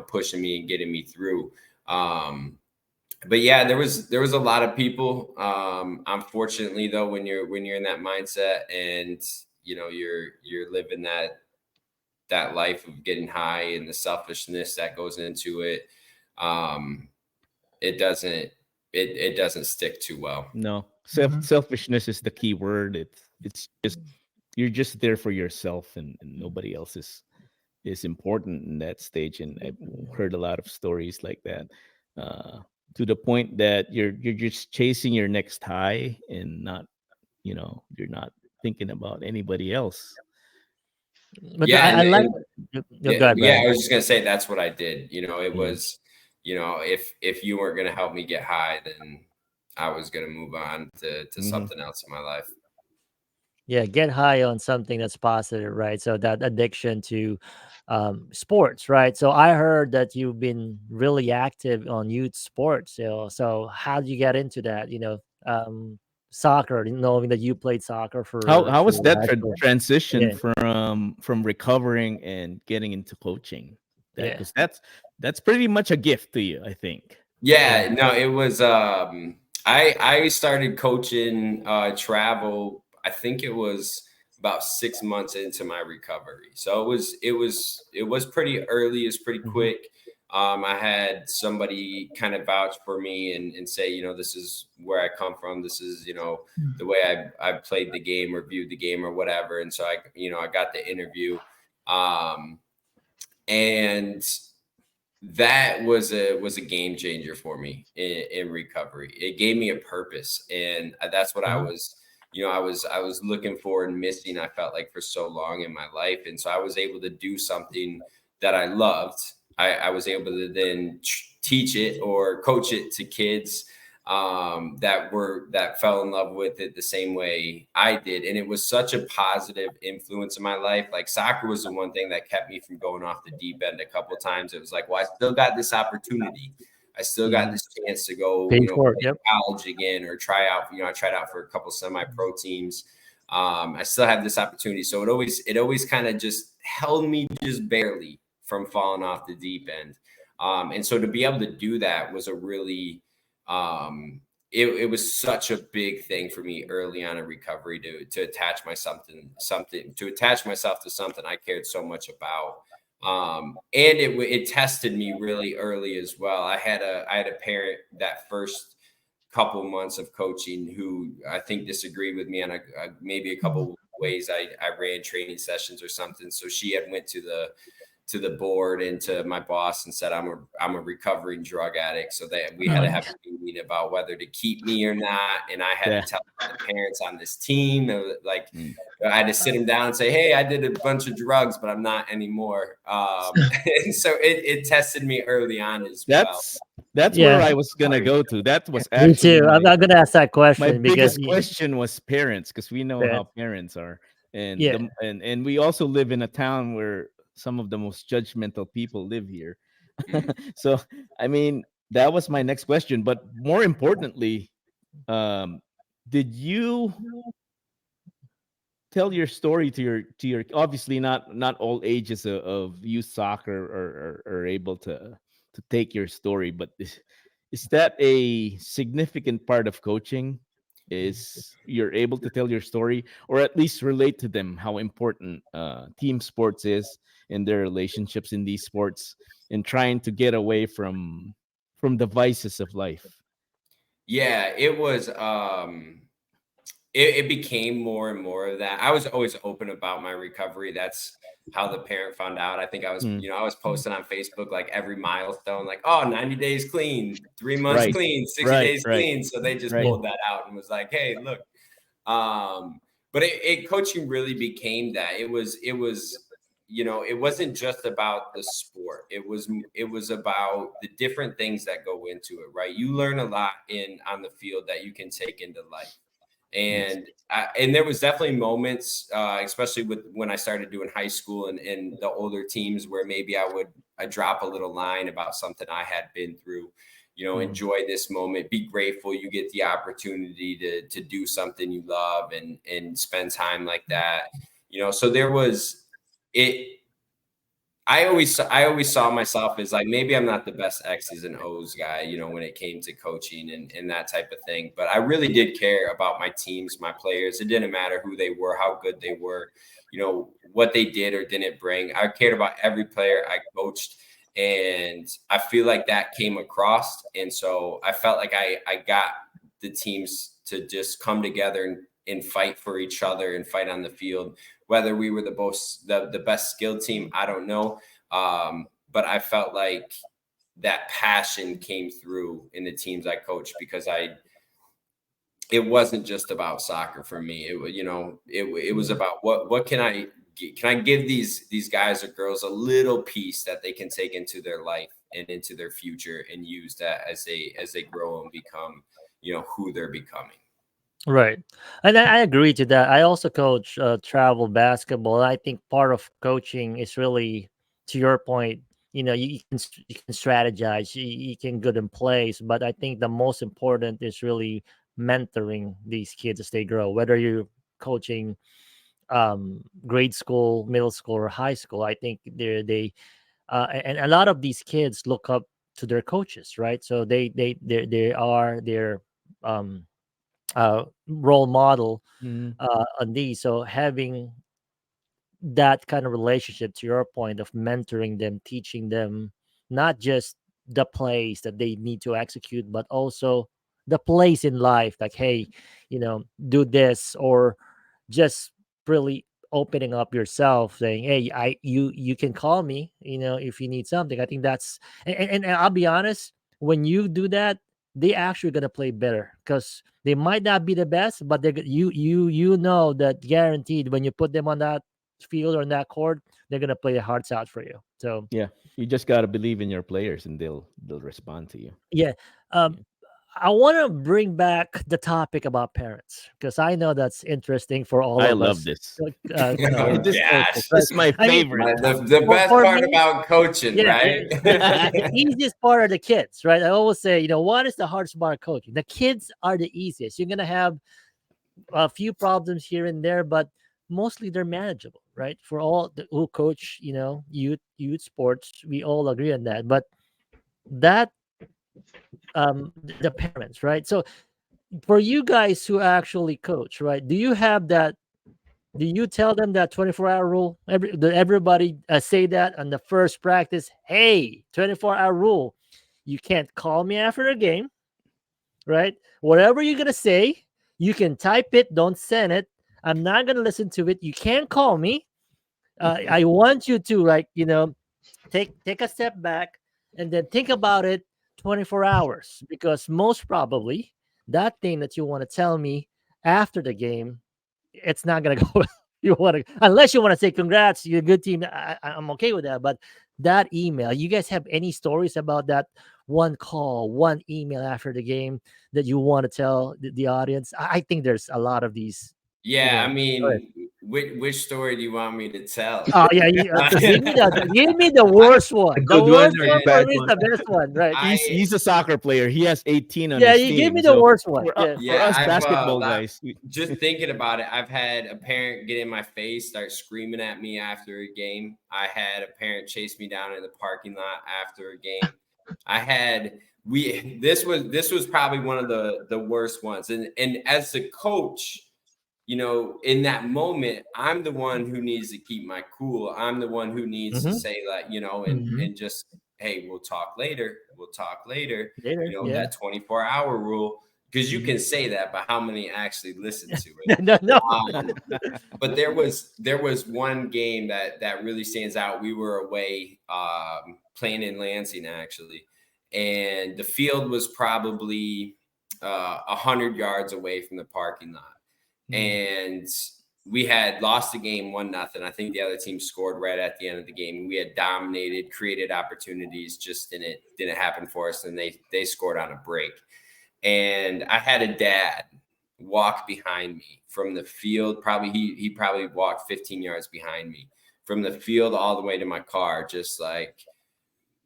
pushing me and getting me through. But yeah, there was a lot of people. Unfortunately, though, when you're in that mindset, and you're living that life of getting high and the selfishness that goes into it, um, it doesn't stick too well. No, Mhm. selfishness is the key word. It's just you're just there for yourself, and nobody else is important in that stage. And I've heard a lot of stories like that, uh, to the point that you're just chasing your next high and not, you're not thinking about anybody else. But Yeah, I like. and No, go ahead, yeah, Brian. I was just gonna say that's what I did. It Mm. was, if you weren't gonna help me get high, then I was gonna move on to Hmm. something else in my life. Yeah, get high on something that's positive, right? So that addiction to sports, right? So I heard that you've been really active on youth sports. So how did you get into that? Soccer, knowing that you played soccer How for was that high school. transition Yeah, from recovering and getting into coaching? That yeah, because that's pretty much a gift to you, I think. yeah. Yeah, no, it was I started coaching travel, I think it was about 6 months into my recovery. So it was pretty early, it's pretty Hmm. quick. I had somebody kind of vouch for me and say, this is where I come from. This is, the way I played the game or viewed the game or whatever. And so I got the interview. Um, and that was a game changer for me in recovery. It gave me a purpose, and that's what I Hmm. was, I was looking for and missing. I felt like for so long in my life, and so I was able to do something that I loved. I was able to then teach it or coach it to kids that fell in love with it the same way I did. And it was such a positive influence in my life. Like soccer was the one thing that kept me from going off the deep end a couple of times. It was like, well, I still got this opportunity. I still got Hmm. this chance to go, Pay for it. play Yep. college again or try out. I tried out for a couple semi-pro teams. I still have this opportunity. So it always kind of just held me just barely from falling off the deep end. And so to be able to do that was a really it was such a big thing for me early on in recovery to attach myself to attach myself to something I cared so much about. And it tested me really early as well. I had a parent that first couple months of coaching who I think disagreed with me on maybe a couple ways I ran training sessions or something. So she had went to the board and to my boss and said I'm a recovering drug addict. So that we had to have a meeting about whether to keep me or not. And I had Yeah. to tell the parents on this team, like Mm. I had to sit them down and say, hey, I did a bunch of drugs, but I'm not anymore. And so it tested me early on as well. That's where Yeah, I was gonna go to. That was me actually too. I'm not gonna ask that my question because biggest question was parents, because we know yeah, how parents are, and yeah, and we also live in a town where some of the most judgmental people live here. Mm. So I mean, that was my next question, but more importantly, um did you tell your story to your, obviously not all ages of youth soccer are able to take your story, but is that a significant part of coaching, is you're able to tell your story, or at least relate to them how important team sports is in their relationships in these sports, and trying to get away from the vices of life? Yeah, it was it became more and more of that. I was always open about my recovery. That's how the parent found out. I think Mm, I was posting on Facebook like every milestone, like, oh, 90 days clean, 3 months right, clean, 60 right, days right, clean. So they just right. yeah, pulled that out and was like, hey, look. But coaching really became that. It wasn't just about the sport. It was about the different things that go into it, right? You learn a lot on the field that you can take into life. Yes. And there was definitely moments, especially with when I started doing high school and the older teams, where maybe I drop a little line about something I had been through. Mm, Enjoy this moment, be grateful you get the opportunity to do something you love and spend time like that. So there was it. I always saw myself as like, maybe I'm not the best X's and O's guy, when it came to coaching and that type of thing. But I really did care about my teams, my players. It didn't matter who they were, how good they were, what they did or didn't bring. I cared about every player I coached. And I feel like that came across. And so I felt like I got the teams to just come together and fight for each other and fight on the field. Whether we were the best skilled team, I don't know. But I felt like that passion came through in the teams I coached, because it wasn't just about soccer for me. It was about what can I give these guys or girls a little piece that they can take into their life and into their future and use that as they grow and become, who they're becoming. right. And I agree to that. I also coach travel basketball. I think part of coaching is really, to your point, you can strategize, you can good in place, but I think the most important is really mentoring these kids as they grow. Whether you're coaching grade school, middle school, or high school, I think and a lot of these kids look up to their coaches, right? So they are their um role model mm, on these. So having that kind of relationship, to your point, of mentoring them, teaching them not just the plays that they need to execute, but also the place in life, like, hey, do this, or just really opening up yourself, saying, hey, you can call me, if you need something. I think that's, and I'll be honest, when you do that, they actually gonna play better, because they might not be the best, but you know that guaranteed, when you put them on that field or on that court, they're gonna play their hearts out for you. So yeah, you just got to believe in your players, and they'll respond to you. yeah. um Yeah. I want to bring back the topic about parents, because I know that's interesting for all I of love us. this. Oh this Coaches, gosh. right? this is my I mean, favorite The topic. best for part me, about coaching, yeah, right? the easiest part are the kids, right? I always say, what is the hardest part of coaching? The kids are the easiest. You're gonna have a few problems here and there, but mostly they're manageable, right? For all who coach, youth sports, we all agree on that. But that the parents, right? So for you guys who actually coach, right? Do you have that? Do you tell them that 24-hour rule? Everybody say that on the first practice. Hey, 24-hour rule. You can't call me after a game, right? Whatever you're gonna say, you can type it. Don't send it. I'm not gonna listen to it. You can't call me. I want you to, like, take a step back and then think about it 24 hours, because most probably that thing that you want to tell me after the game, it's not gonna go. You want to, unless you want to say congrats, you're a good team. I'm okay with that. But that email, you guys have any stories about that one call, one email after the game that you want to tell the audience? I think there's a lot of these. Yeah, I Go ahead. mean, which story do you want me to tell? Oh yeah, give me the worst A one. The good one worst or a one for bad me is one? the best one, right? I He's a soccer player. He has 18 on Yeah, his you give me team. the So worst one. Yeah. for yeah, us I've basketball guys, just thinking about it. I've had a parent get in my face, start screaming at me after a game. I had a parent chase me down in the parking lot after a game. I had we this was probably one of the worst ones. And as the coach, in that moment, I'm the one who needs to keep my cool. I'm the one who needs to Mm-hmm. say that, Mhm. and just, hey, we'll talk later. We'll talk later. Later. Yeah. That 24-hour rule, because you Mhm. can say that, but how many actually listen to it? No, no. But there was one game that really stands out. We were away, playing in Lansing actually, and the field was probably 100 yards away from the parking lot, and we had lost the game 1-0. I think the other team scored right at the end of the game. We had dominated, created opportunities, just didn't happen for us, and they scored on a break. And I had a dad walk behind me from the field. Probably he probably walked 15 yards behind me from the field all the way to my car, just like,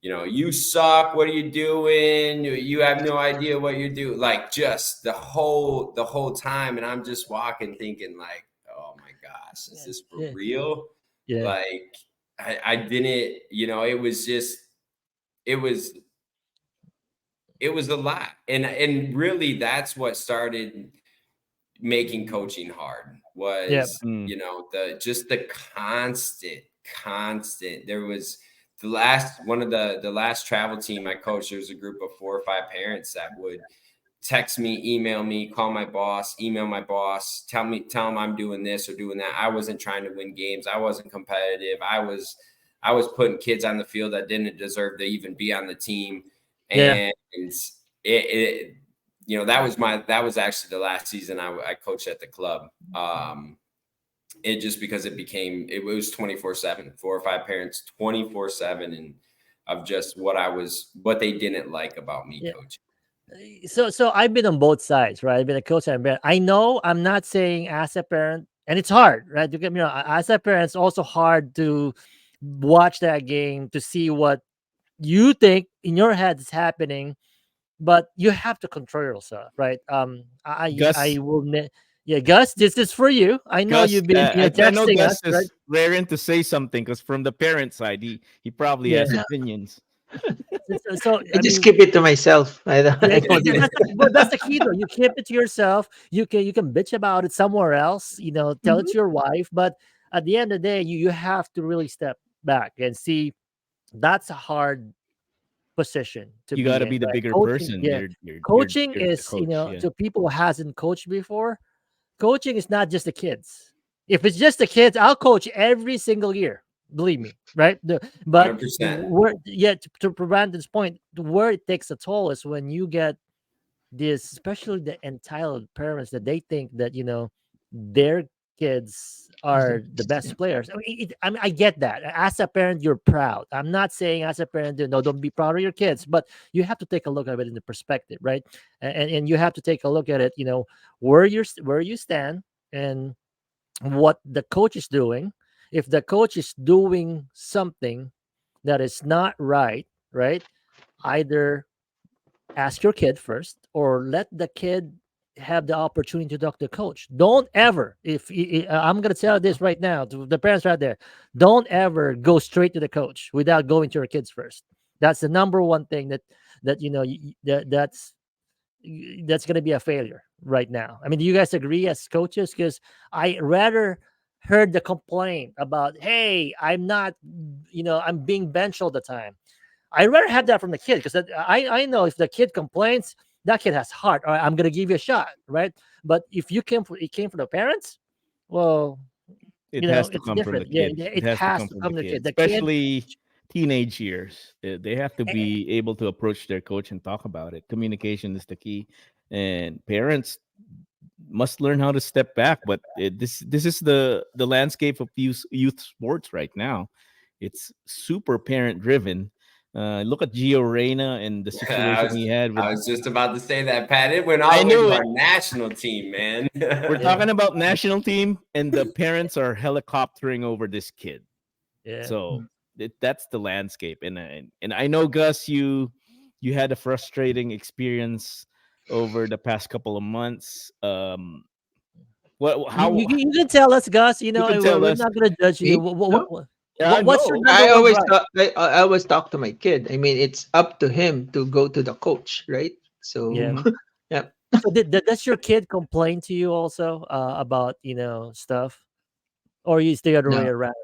you suck. What are you doing? You have no idea what you're doing. Like, just the whole time. And I'm just walking thinking like, oh my gosh, is this for Yeah. real? Yeah. Like, I didn't, it was just, it was, it was a lot. And really that's what started making coaching hard Yeah. was, the constant. There was the last travel team I coached. There was a group of 4 or 5 parents that would text me, email me, call my boss, email my boss, tell them I'm doing this or doing that. I wasn't trying to win games. I wasn't competitive. I was putting kids on the field that didn't deserve to even be on the team. Yeah. And it that was actually the last season I coached at the club. It just because it was 24/7, 4 or 5 parents 24/7, and of just what they didn't like about me Yeah. coaching. So I've been on both sides, right? I've been a coach and a parent. I know I'm not saying as a parent, and it's hard, right? To get me as a parent, it's also hard to watch that game to see what you think in your head is happening, but you have to control yourself, right? I Gus, will. Yeah, Gus, this is for you. I know Gus, you've been I know texting us, Gus right? is raring to say something because from the parent side, he probably Yeah. has opinions. So I I just mean, keep it to myself. I don't. yeah, I don't do. but that's the key though. You keep it to yourself. You can bitch about it somewhere else. Tell it Mhm. to your wife. But at the end of the day, you have to really step back and see that's a hard position to You got be to in. be the Right? bigger Coaching, person. yeah, You're coaching you're the is coach. Yeah. to people who hasn't coached before. Coaching is not just the kids. If it's just the kids, I'll coach every single year. Believe me, right? But 100%. where, yeah, to Brandon's point, where it takes a toll is when you get this, especially the entitled parents that they think that their kids are the best players. I get that. As a parent, you're proud. I'm not saying as a parent, no, don't be proud of your kids, but you have to take a look at it in the perspective, right? And you have to take a look at it, where you stand and what the coach is doing. If the coach is doing something that is not right, right? Either ask your kid first or let the kid have the opportunity to talk to the coach. Don't ever, I'm going to tell this right now to the parents right there, don't ever go straight to the coach without going to your kids first. That's the number one thing that that's going to be a failure right now. I mean, do you guys agree as coaches? Because I rather heard the complaint about, hey, I'm not, I'm being benched all the time. I rather have that from the kid because I know if the kid complains, that kid has heart. All right, I'm going to give you a shot, right? But if it came from the parents, well, It has to it's come from the different. Yeah, kid. It it has to has come to from the come to the kid, kid. The kid, especially teenage years. They have to be able to approach their coach and talk about it. Communication is the key, and parents must learn how to step back. But this is the landscape of youth sports right now. It's super parent driven. Look at Gio Reyna and the I situation was he had I with. was just about to say that, Pat. It went I all the way knew to it. our national team, man. We're yeah, talking about national team, and the parents are helicoptering over this kid. yeah. So that's the landscape, and I know Gus, you had a frustrating experience over the past couple of months. What how You can tell us, Gus. you can We're, tell we're us? not going to judge you. Me? No. Yeah, I What's your know. number one gripe? I always talk to my kid. I mean, it's up to him to go to the coach, right? So, Yeah. Hmm. yeah. So does your kid complain to you also about stuff, or is the other way No. around?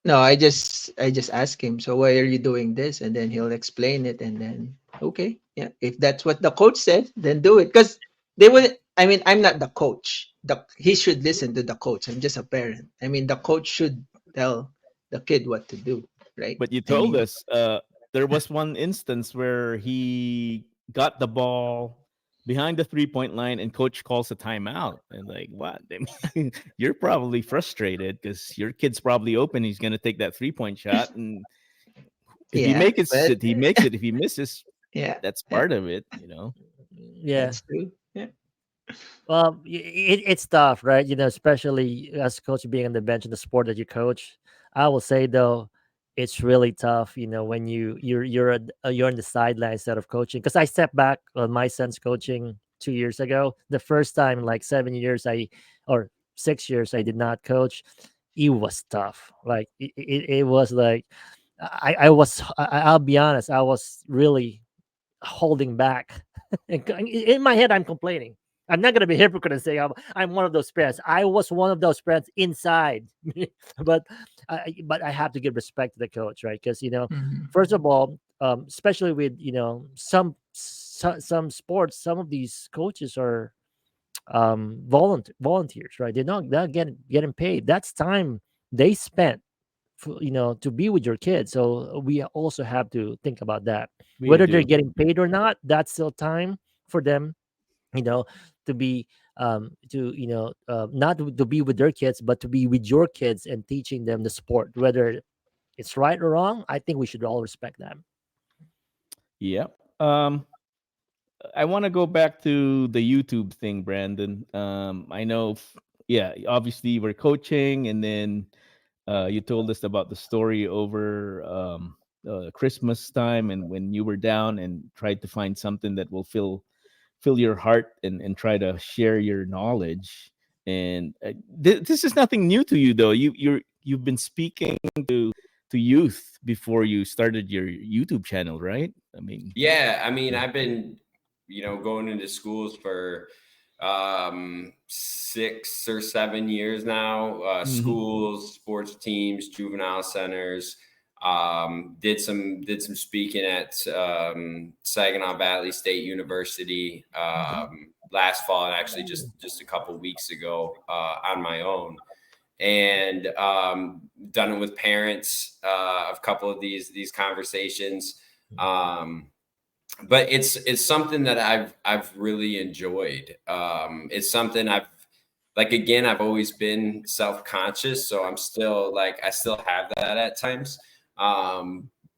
No, I just ask him, so why are you doing this? And then he'll explain it, and then okay, yeah. If that's what the coach said, then do it. Because they will. I mean, I'm not the coach. He should listen to the coach. I'm just a parent. I mean, the coach should tell the kid what to do, right? But you I told mean, us there was one instance where he got the ball behind the 3-point line and coach calls a timeout. And like, what? I mean, you're probably frustrated because your kid's probably open. He's going to take that 3-point shot. And if he yeah, makes but it, he makes it. If he misses, yeah, that's yeah, part of it. Yeah. that's true. Yeah. Well, it's tough, right? Especially as a coach being on the bench in the sport that you coach. I will say though, it's really tough. When you're on the sideline instead of coaching. Because I stepped back on my son's coaching 2 years ago. The first time in like 7 years, or 6 years, I did not coach. It was tough. Like it was like I'll be honest. I was really holding back. In my head, I'm complaining. I'm not gonna be hypocrite and say I'm one of those parents. I was one of those parents inside, but I have to give respect to the coach, right? Because Mhm. first of all, especially with some sports, some of these coaches are volunteers, right? They're not getting paid. That's time they spent to be with your kids. So we also have to think about that, We whether they're do. getting paid or not. That's still time for them, you know to be not to be with their kids, but to be with your kids and teaching them the sport, whether it's right or wrong. I think we should all respect them. Yep. I want to go back to the YouTube thing, Brandon. I know, yeah, obviously we're coaching, and then you told us about the story over Christmas time, and when you were down and tried to find something that will fill your heart and try to share your knowledge. And this is nothing new to you, though. You've been speaking to youth before you started your YouTube channel, right? I mean, Yeah, I mean, yeah. I've been, going into schools for 6 or 7 years now. Mhm. Schools, sports teams, juvenile centers. Did some speaking at Saginaw Valley State University last fall, and actually just a couple weeks ago on my own, and done it with parents. A couple of these conversations. But it's something that I've really enjoyed. It's something like, again, I've always been self-conscious, so I'm still like, I still have that at times.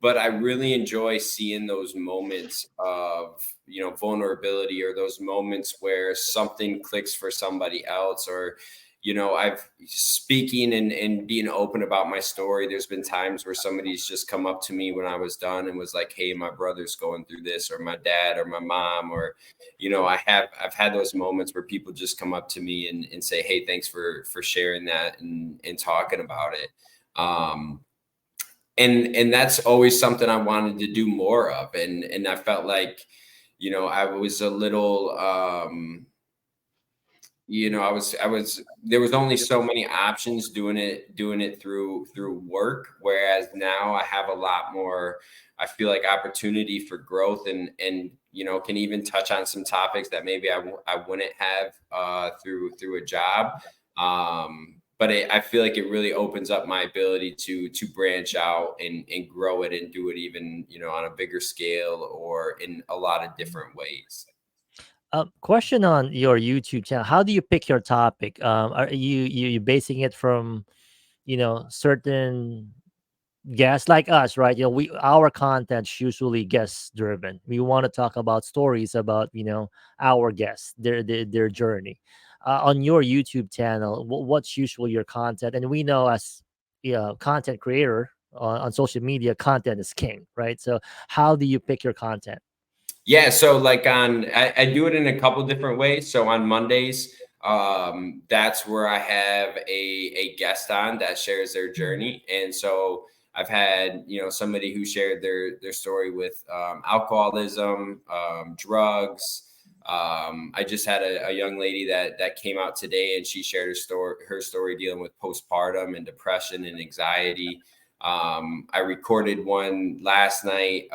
But I really enjoy seeing those moments of, vulnerability, or those moments where something clicks for somebody else, or I've speaking and being open about my story. There's been times where somebody's just come up to me when I was done and was like, "Hey, my brother's going through this," or my dad, or my mom, or I've had those moments where people just come up to me and say, "Hey, thanks for sharing that and talking about it." Um, and that's always something I wanted to do more of. And I felt like, I was a little, I was there was only so many options doing it through work, whereas now I have a lot more. I feel like opportunity for growth, and can even touch on some topics that maybe I wouldn't have through a job. But I feel like it really opens up my ability to branch out and grow it and do it even on a bigger scale or in a lot of different ways. Question on your YouTube channel: how do you pick your topic? Are you basing it from certain guests like us, right? We our content's usually guest driven. We want to talk about stories about our guests, their journey. On your YouTube channel, what's usually your content? And we know as content creator on social media, content is king, right? So how do you pick your content? Yeah, so like I do it in a couple different ways. So on Mondays, that's where I have a guest on that shares their journey. And so I've had, somebody who shared their story with alcoholism, drugs. I just had a young lady that came out today, and she shared her story dealing with postpartum and depression and anxiety. I recorded one last night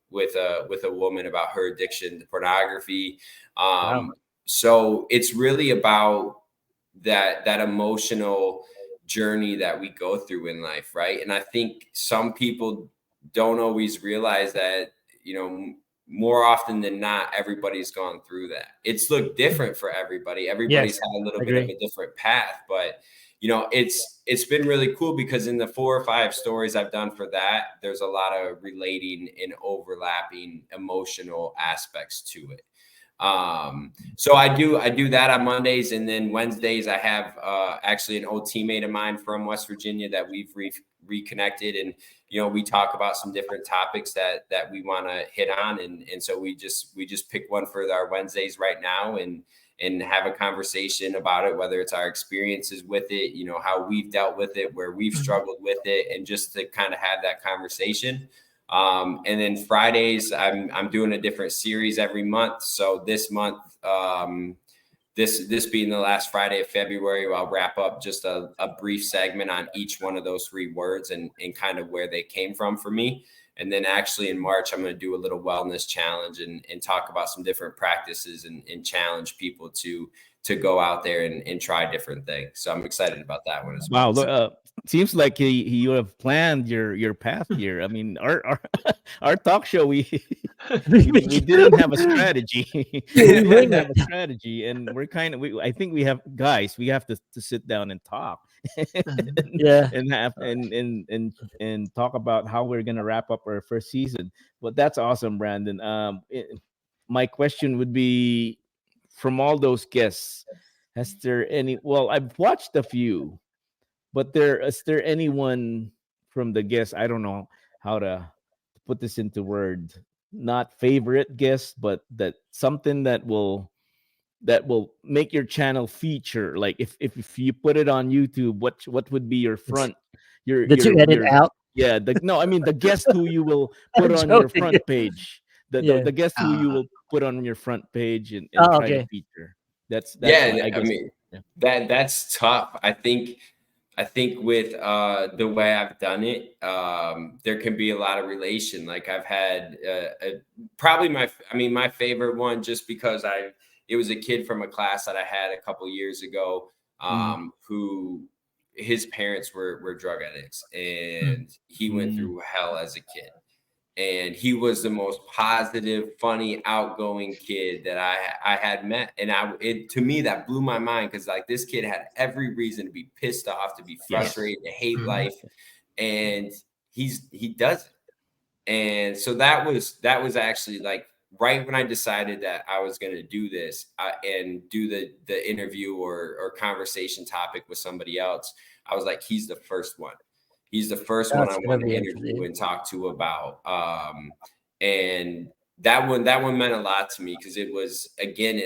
with a woman about her addiction to pornography. Wow. So it's really about that emotional journey that we go through in life, right? And I think some people don't always realize that, more often than not, everybody's gone through that. It's looked different for everybody. Everybody's Yes, had a little bit of agree. a different path, but it's been really cool because in the 4 or 5 stories I've done for that, there's a lot of relating and overlapping emotional aspects to it. So I do that on Mondays, and then Wednesdays I have actually an old teammate of mine from West Virginia that we've reconnected, and we talk about some different topics that we want to hit on, and so we just pick one for our Wednesdays right now, and have a conversation about it, whether it's our experiences with it, how we've dealt with it, where we've Mhm. struggled with it, and just to kind of have that conversation. And then Fridays, I'm doing a different series every month. So this month, this being the last Friday of February, I'll wrap up just a brief segment on each one of those 3 words and kind of where they came from for me. And then actually in March, I'm going to do a little wellness challenge and talk about some different practices and challenge people to go out there and try different things. So I'm excited about that one as well. Wow, look, seems like you have planned your path here. I mean, our our talk show, we didn't have a strategy. We We didn't wing have it. a strategy, and we're kind of I think we have guys. We have to sit down and talk, Mhm. Yeah. and have and talk about how we're gonna wrap up our first season. But that's awesome, Brandon. My question would be, from all those guests, has there any? Well, I've watched a few, but is there anyone from the guests? I don't know how to put this into word. Not favorite guest, but that something that will make your channel feature. Like if you put it on YouTube, what would be your front Did you edit your out? yeah, the no, I mean the guest who you will put I'm on your joking. front page. Yeah. The guest who you Uh, will put on your front page and Oh, try to okay. feature. That's my, Yeah, I I guess. mean Yeah. that's tough. I think with the way I've done it, there can be a lot of relation. Like I've had probably my favorite one, just because it was a kid from a class that I had a couple years ago, mm, who his parents were drug addicts, mm, and he went Mm, through hell as a kid, and he was the most positive, funny, outgoing kid that I had met. And to me that blew my mind, because like this kid had every reason to be pissed off, to be yes. frustrated, to hate mhm, life, and he doesn't. And so that was actually like right when I decided that I was going to do this, and do the interview or conversation topic with somebody else. I was like, he's the first one. He's the first one I That's gonna want to be interview interesting. and talk to about. And that one meant a lot to me, because it was, again,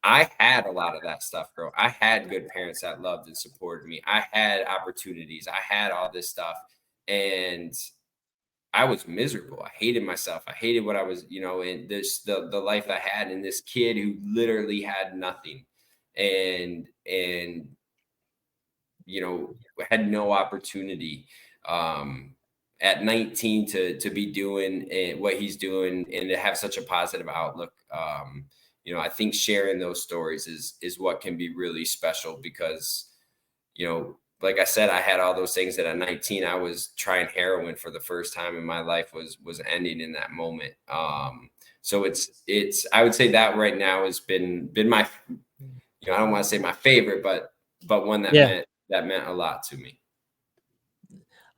I had a lot of that stuff, girl. I had good parents that loved and supported me. I had opportunities. I had all this stuff. and I was miserable. I hated myself. I hated what I was, and the life I had, and this kid who literally had nothing, and had no opportunity at 19 to be doing what he's doing and to have such a positive outlook. I think sharing those stories is what can be really special because, like I said, I had all those things that at 19 I was trying heroin for the first time and my life was ending in that moment. So it's I would say that right now has been my, I don't want to say my favorite, but one that Yeah. meant a lot to me.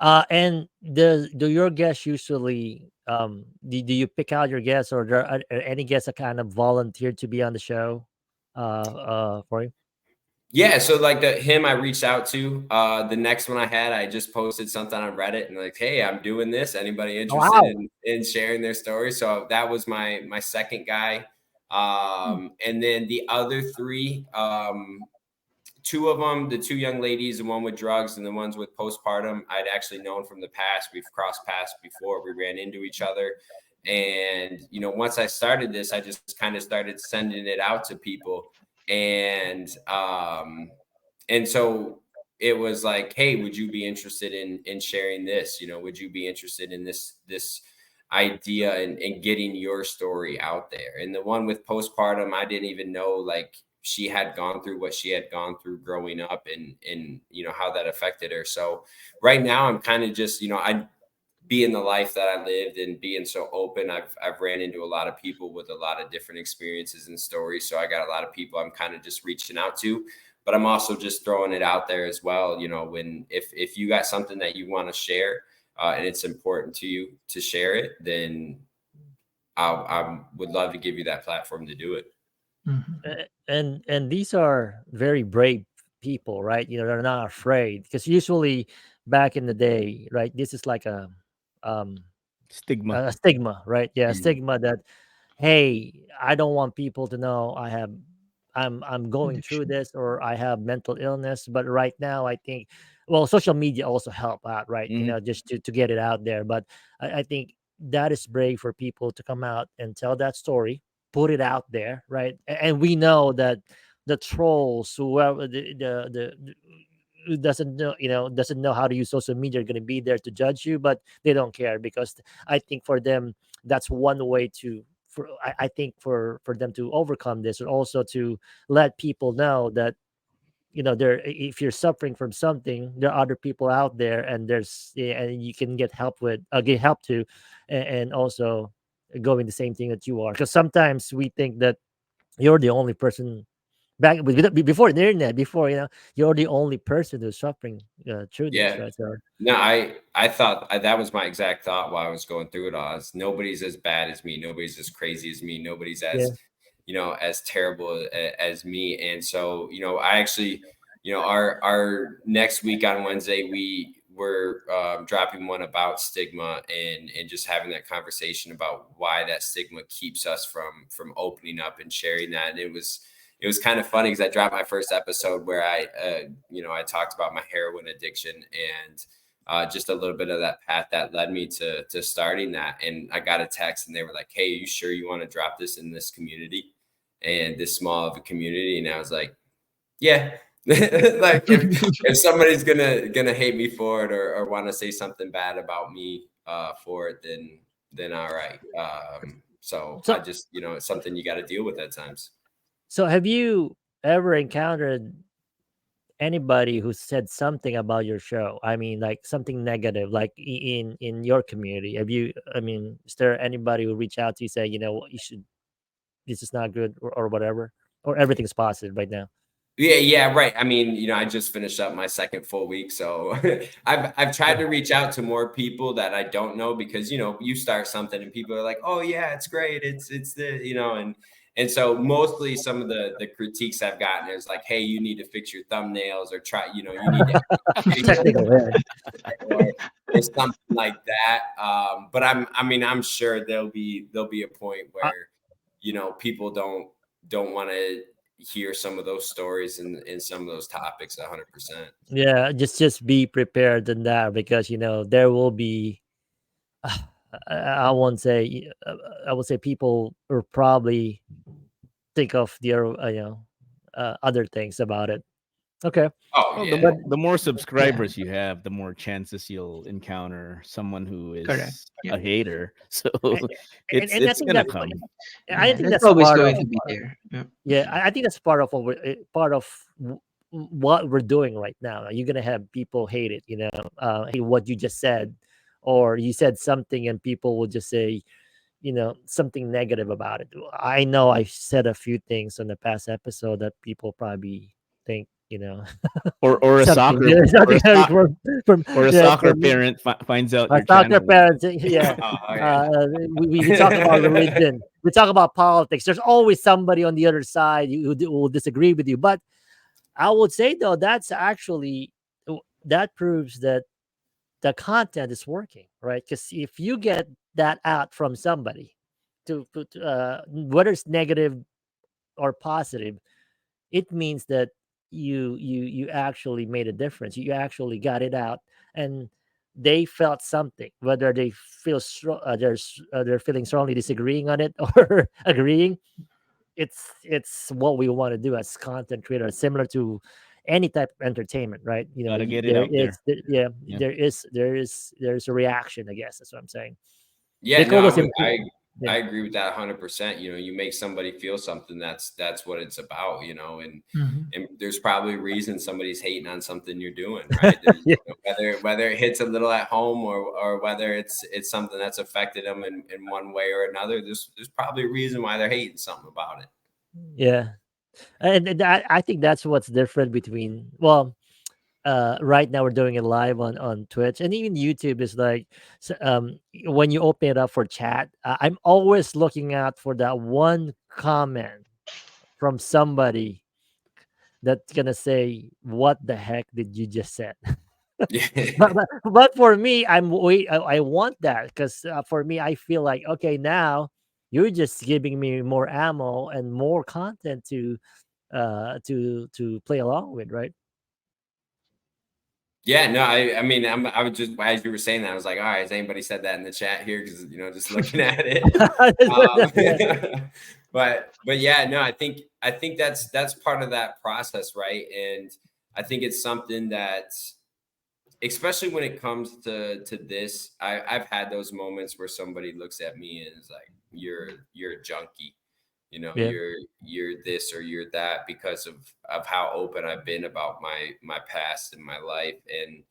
And do your guests usually do you pick out your guests, or there are any guests that kind of volunteer to be on the show for you? Yeah, so like him I reached out to. The next one I had, I just posted something on Reddit and like, hey, I'm doing this. Anybody Oh, interested wow. in sharing their story? So that was my second guy. And then the other three, two of them, the two young ladies, the one with drugs and the ones with postpartum, I'd actually known from the past. We've crossed paths before. We ran into each other. And, once I started this, I just kind of started sending it out to people. And so it was like, hey, would you be interested in sharing this? Would you be interested in this idea and getting your story out there? And the one with postpartum, I didn't even know like she had gone through what she had gone through growing up and how that affected her. So right now I'm kind of just, I being the life that I lived and being so open, I've ran into a lot of people with a lot of different experiences and stories. So I got a lot of people I'm kind of just reaching out to, but I'm also just throwing it out there as well. When if you got something that you want to share and it's important to you to share it, then I would love to give you that platform to do it. Mhm. And these are very brave people, right? They're not afraid, because usually back in the day, right, this is like um Stigma. a stigma, right? Yeah, a Mhm. stigma that, hey, I don't want people to know I'm going through Addiction. this, or I have mental illness. But right now I think, well, social media also help out, right? Mhm. Just to get it out there. But I think that is brave for people to come out and tell that story, put it out there, right? And we know that the trolls, whoever who doesn't know how to use social media, are going to be there to judge you, but they don't care, because I think for them that's one way to, I think for them to overcome this, and also to let people know that, there, if you're suffering from something, there are other people out there, and and you can get help to, and also going the same thing that you are, because sometimes we think that you're the only person before the internet, before, you're the only person who's suffering through this, Yeah. right? So No, I thought that was my exact thought while I was going through it all. Is nobody's as bad as me. Nobody's as crazy as me. Nobody's yeah. as terrible as me. And so, I actually, our next week on Wednesday, we were dropping one about stigma and just having that conversation about why that stigma keeps us from opening up and sharing that. And it was kind of funny because I dropped my first episode where I talked about my heroin addiction and just a little bit of that path that led me to starting that. And I got a text and they were like, hey, are you sure you want to drop this in this community and this small of a community? And I was like, yeah. Like if somebody's gonna hate me for it or want to say something bad about me for it, then all right. So I so just, it's something you got to deal with at times. so have you ever encountered anybody who said something about your show? I mean, like something negative, like in your community. Have you? I mean, is there anybody who reach out to you, say, what, you should, this is not good, or whatever, or everything's positive right now? Yeah, right. I mean, I just finished up my second full week, so I've tried to reach out to more people that I don't know because you start something and people are like, "Oh yeah, it's great. It's the," and so mostly some of the critiques I've gotten is like, "Hey, you need to fix your thumbnails or try, you need to Technical, yeah. or or something like that." But I'm sure there'll be a point Uh, where people don't want to. hear some of those stories and some of those topics 100%. Yeah, just be prepared in that, because there will be I won't say I would say people will probably think of their other things about it. Okay. Oh Well, yeah. the more Yeah, subscribers you have, the more chances you'll encounter someone who correct. is Yeah, a hater. So and, and I it's think gonna that's come. I yeah, think that's that's always part of going to be there. Yeah. yeah, I think that's part of part of what we're doing right now. You're gonna have people hate it, hate what you just said, or you said something and people will just say, something negative about it. I know I said a few things on the past episode that people probably think, Or a something soccer good, or something a good soc from or a yeah, soccer parent finds out our your soccer channel. parents. Yeah, Oh uh, yeah. we talk about religion, we talk about politics. There's always somebody on the other side who will disagree with you. But I would say though, that's actually that proves that the content is working, right? Because if you get that out from somebody, whether it's negative or positive, it means that you actually made a difference. You actually got it out, and they felt something. Whether they feel they're feeling strongly disagreeing on it or agreeing, it's what we want to do as content creators, similar to any type of entertainment, right? Gotta get it There out is there. yeah, Yeah. there's a reaction, I guess. That's what I'm saying. They Yeah, no, call I us would yeah, I agree with that 100%. You make somebody feel something, that's what it's about, Mhm. and there's probably a reason somebody's hating on something you're doing, right? There's, yeah, whether it hits a little at home or whether it's something that's affected them in one way or another, there's probably a reason why they're hating something about it. yeah. And I think that's what's different between, well, right now we're doing it live on Twitch, and even YouTube is like, when you open it up for chat, I'm always looking out for that one comment from somebody that's gonna say, "What the heck did you just said?" Yeah. But for me, I want that, because for me, I feel like, okay, now you're just giving me more ammo and more content to play along with, right? Yeah, no, I mean, I was just, as you were saying that, I was like, all right, has anybody said that in the chat here? Because just looking at it. Yeah, But yeah, no, I think that's part of that process, right? And I think it's something that, especially when it comes to this, I've had those moments where somebody looks at me and is like, you're a junkie, yeah, you're this or you're that, because of how open I've been about my past and my life. And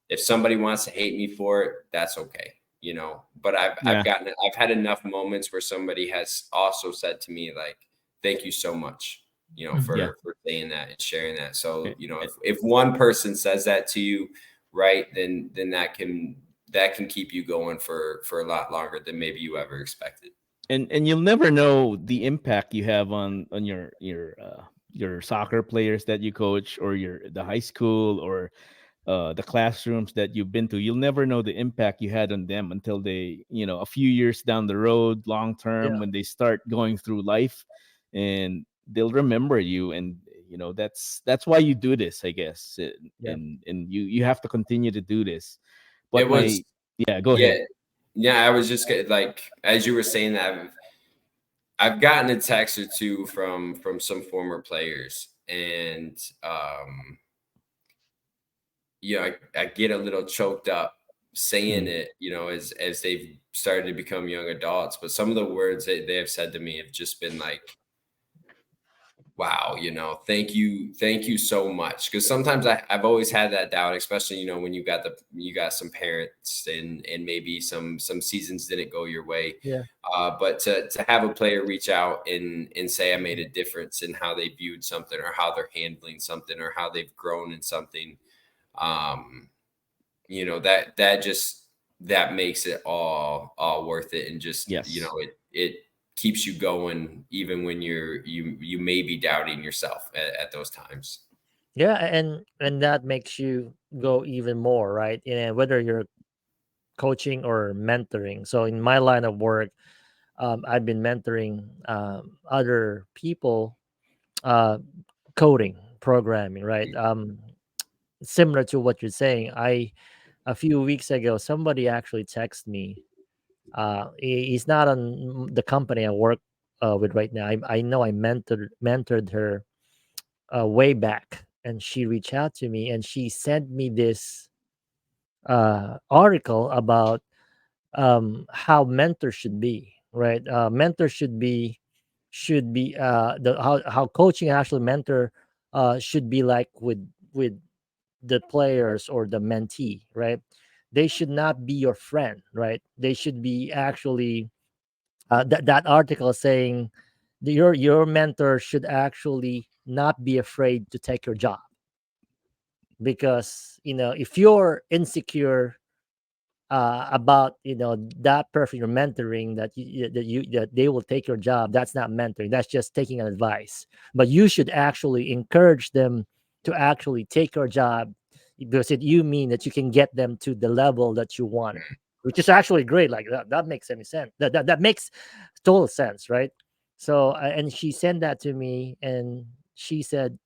if somebody wants to hate me for it, that's okay, but Yeah. I've had enough moments where somebody has also said to me, like, thank you so much, Mhm. Yeah. for saying that and sharing that. So, Eh, eh, if one person says that to you, right, then that can keep you going for a lot longer than maybe you ever expected. and you'll never know the impact you have on your soccer players that you coach, or the high school, or the classrooms that you've been to. You'll never know the impact you had on them until they, a few years down the road, long term, yeah, when they start going through life, and they'll remember you. And that's why you do this, I guess. yeah. And you have to continue to do this. It But was, yeah, go yeah, ahead. yeah. I was just like, as you were saying that, I've gotten a text or two from some former players, and I get a little choked up saying Mm, it, as they've started to become young adults. But some of the words that they have said to me have just been like, wow, thank you so much. Because sometimes I've always had that doubt, especially, when you got some parents, and maybe some seasons didn't go your way. Yeah. But to have a player reach out and say I made a difference in how they viewed something, or how they're handling something, or how they've grown in something, um, that makes it all worth it. And just, yes. it keeps you going, even when you may be doubting yourself at those times. Yeah, and that makes you go even more, right? And whether you're coaching or mentoring. So in my line of work, I've been mentoring other people uh, coding, programming, right? Similar to what you're saying, I a few weeks ago somebody actually texted me. He's not on the company I work with right now. I know I mentored her way back, and she reached out to me and she sent me this article about how mentors should be, right? Mentors should be the how coaching actually mentor should be like with the players or the mentee, right? They should not be your friend, right? They should be actually that article saying that your mentor should actually not be afraid to take your job, because if you're insecure about that person you're mentoring, that they will take your job, that's not mentoring, that's just taking an advice. But you should actually encourage them to actually take your job, because you mean that you can get them to the level that you wanted, which is actually great. Like that makes any sense, that makes total sense, right? So and she sent that to me, and she said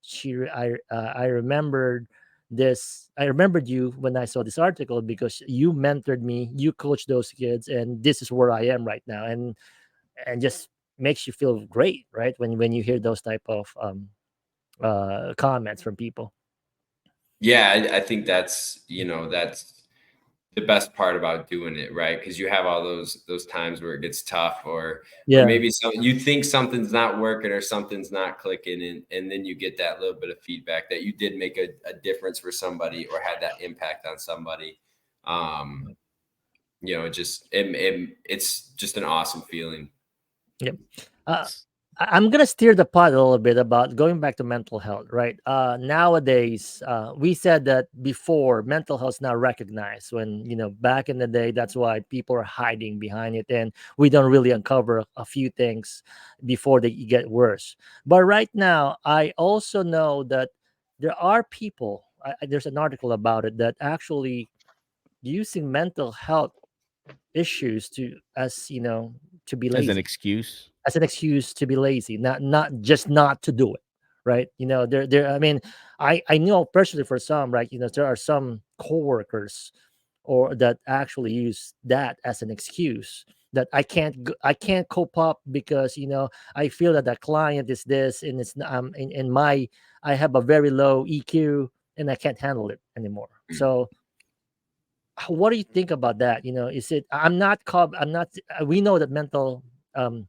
I remembered this. I remembered you when I saw this article, because you mentored me, you coached those kids, and this is where I am right now. And just makes you feel great, right? When you hear those type of comments from people. Yeah, I think that's the best part about doing it, right? Because you have all those times where it gets tough, or Yeah. maybe you think something's not working or something's not clicking, and then you get that little bit of feedback that you did make a difference for somebody or had that impact on somebody. Um, it's just an awesome feeling. Yep. Uh, I'm gonna steer the pot a little bit about going back to mental health, right? Nowadays, we said that before mental health is now recognized. When back in the day, that's why people are hiding behind it, and we don't really uncover a few things before they get worse. But right now, I also know that there are people. There's an article about it that actually using mental health issues to be As an lazy, excuse. as an excuse to be lazy, not just not to do it, right? There. I mean, I know personally for some, right? There are some coworkers or that actually use that as an excuse, that I can't cope up because I feel that the client is this, and in my I have a very low EQ, and I can't handle it anymore. So what do you think about that? Is it I'm not we know that mental um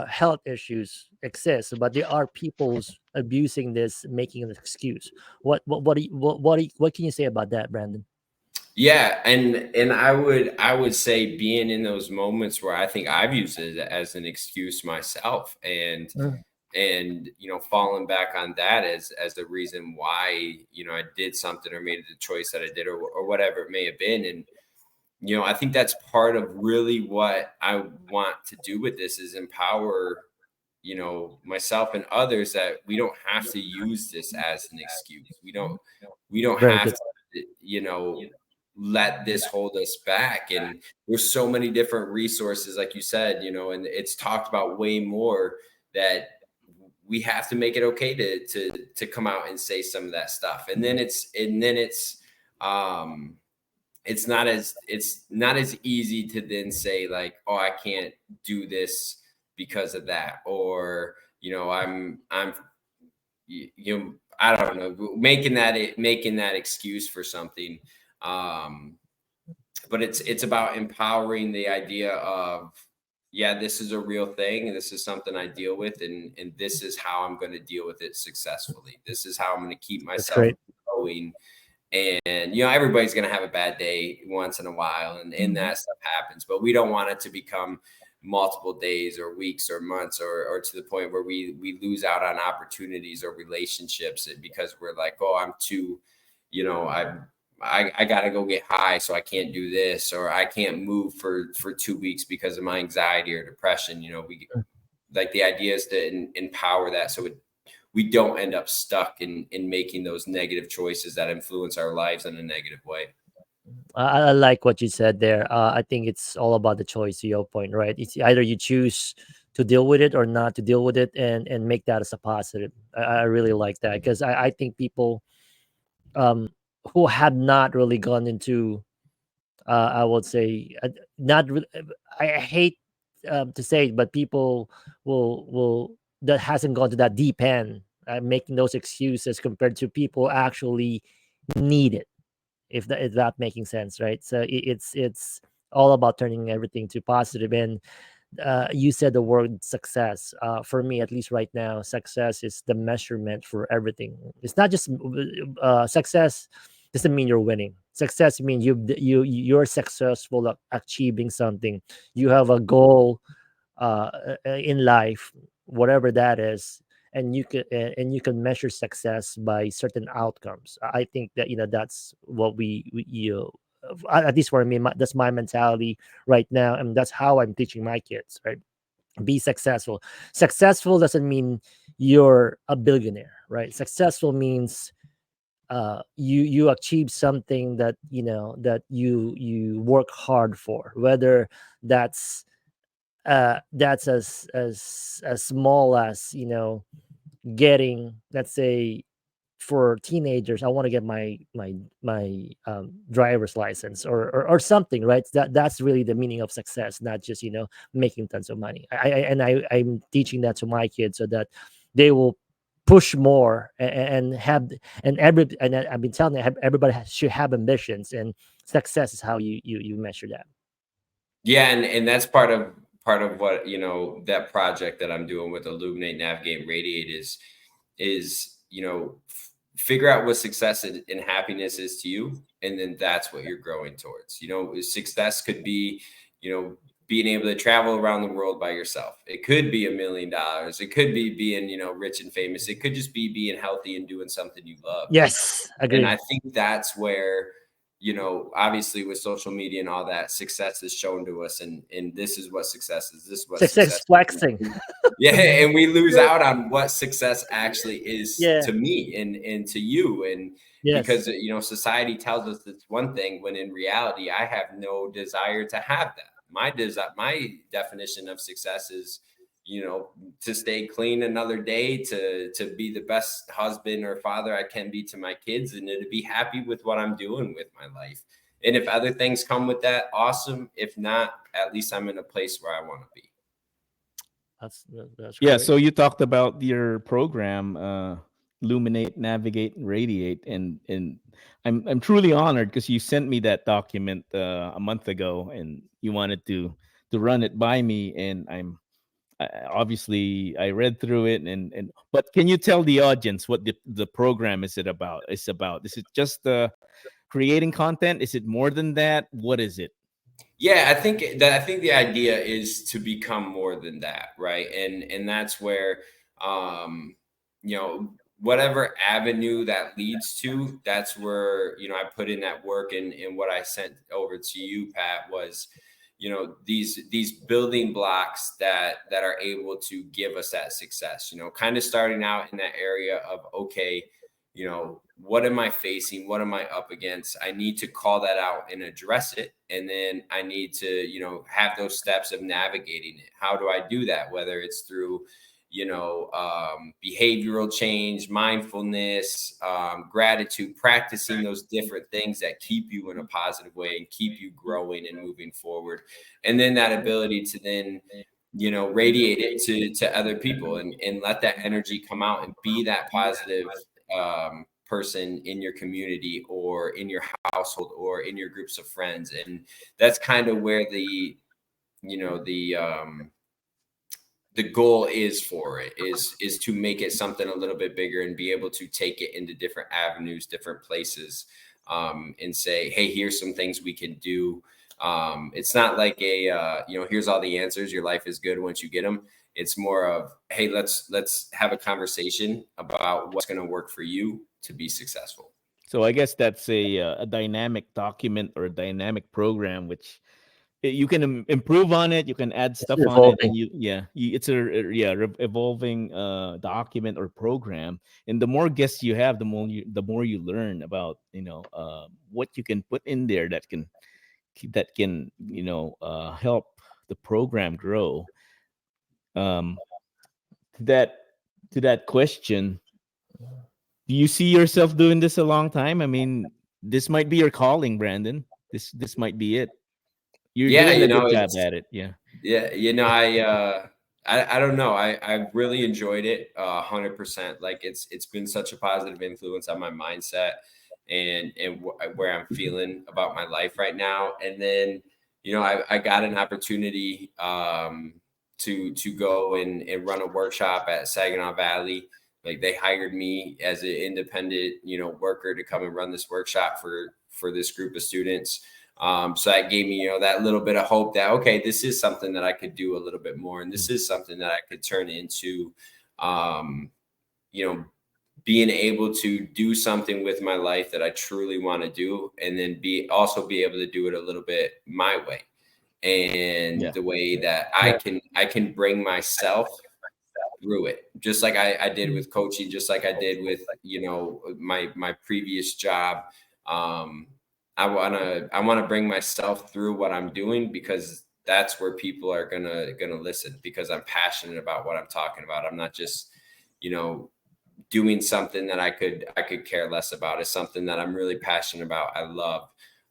health issues exist, but there are people's abusing this, making an excuse. What can you say about that, Brandon? Yeah, and I would say being in those moments where I think I've used it as an excuse myself, Mm. and falling back on that as the reason why I did something or made the choice that I did, or whatever it may have been. And I think that's part of really what I want to do with this, is empower myself and others, that we don't have to use this as an excuse. We don't Very have good. to let this hold us back. And there's so many different resources, like you said, and it's talked about way more, that we have to make it okay to come out and say some of that stuff. Um it's not as easy to then say, like, oh, I can't do this because of that, or I'm I don't know, making that excuse for something. um but it's about empowering the idea of, yeah, this is a real thing, and this is something I deal with, and this is how I'm going to deal with it successfully. This is how I'm going to keep That's myself great. going. And everybody's going to have a bad day once in a while, and that stuff happens, but we don't want it to become multiple days or weeks or months, or to the point where we lose out on opportunities or relationships, because we're like, oh, I'm too, I got to go get high, so I can't do this, or I can't move for 2 weeks because of my anxiety or depression. We like, the idea is to empower that, so we don't end up stuck in making those negative choices that influence our lives in a negative way. I like what you said there. I think it's all about the choice, to your point, right? It's either you choose to deal with it or not to deal with it, and make that as a positive. I really like that because I think people um who had not really gone into I would say not I hate to say it, but people will that hasn't gone to that deep end, making those excuses compared to people actually need it, if that making sense, right? So it's all about turning everything to positive. And you said the word success. For me, at least right now, success is the measurement for everything. It's not just success doesn't mean you're winning. Success means you're successful at achieving something. You have a goal in life, whatever that is, and you can measure success by certain outcomes. I think that that's what at least for me, that's my mentality right now, and that's how I'm teaching my kids. Right, be successful. Successful doesn't mean you're a billionaire, right? Successful means you achieve something that that you work hard for, whether that's that's as small as getting, let's say, for teenagers, I want to get my driver's license, or something, right? That's really the meaning of success, not just making tons of money. I'm teaching that to my kids so that they will push more and have and I've been telling them everybody should have ambitions, and success is how you measure that. Yeah, and that's part of what that project that I'm doing with Illuminate, Navigate, Radiate is figure out what success and happiness is to you, and then that's what you're growing towards. Success could be being able to travel around the world by yourself. It could be $1 million. It could be being rich and famous. It could just be being healthy and doing something you love. Yes, And agree. I think that's where, obviously with social media and all that, success is shown to us, and this is what success is. This is what Success success flexing. is. Yeah, and we lose out on what success actually is Yeah. to me and to you. And Yes. because society tells us it's one thing, when in reality I have no desire to have that. My definition of success is to stay clean another day, to be the best husband or father I can be to my kids, and to be happy with what I'm doing with my life. And if other things come with that, awesome. If not, at least I'm in a place where I want to be. That's Yeah, great. so you talked about your program, Illuminate, Navigate, and Radiate, and I'm truly honored because you sent me that document a month ago, and you wanted to run it by me, and obviously I read through it, and but can you tell the audience what the program is it about? Is it just creating content? Is it more than that? What is it? Yeah, I think the idea is to become more than that, right? And that's where you know whatever avenue that leads to, that's where I put in that work. And what I sent over to you, Pat, was these building blocks that are able to give us that success. Kind of starting out in that area of, okay, what am I facing? What am I up against? I need to call that out and address it. And then I need to, have those steps of navigating it. How do I do that? Whether it's through, behavioral change, mindfulness, gratitude, practicing those different things that keep you in a positive way and keep you growing and moving forward. And then that ability to then, radiate it to other people, and let that energy come out and be that positive person in your community or in your household or in your groups of friends. And that's kind of where you know the goal is for it, is to make it something a little bit bigger and be able to take it into different avenues, different places, and say, hey, here's some things we can do. It's not like here's all the answers, your life is good once you get them. It's more of, hey, let's have a conversation about what's going to work for you to be successful. So I guess that's a dynamic document or a dynamic program, which you can improve on it. You can add It's stuff on it, evolving. and it's a evolving document or program. And the more guests you have, the more you learn about what you can put in there that can help the program grow. Um, to that question, do you see yourself doing this a long time? I mean, this might be your calling, Brandon. This might be it. You're Yeah, doing you a know, good job it's at it. Yeah. yeah, I don't know. I really enjoyed it 100%. Like it's been such a positive influence on my mindset and where I'm feeling about my life right now. And then, I got an opportunity to go and run a workshop at Saginaw Valley. Like they hired me as an independent, worker to come and run this workshop for this group of students. So that gave me, that little bit of hope that, okay, this is something that I could do a little bit more. And this is something that I could turn into, um, you know, being able to do something with my life that I truly want to do. And then be able to do it a little bit my way and Yeah. the way that I Yeah. can bring myself through it, just like I did with coaching, just like I did with my previous job. um I want to bring myself through what I'm doing, because that's where people are gonna listen, because I'm passionate about what I'm talking about. I'm not just you know doing something that I could care less about. It's something that I'm really passionate about. I love,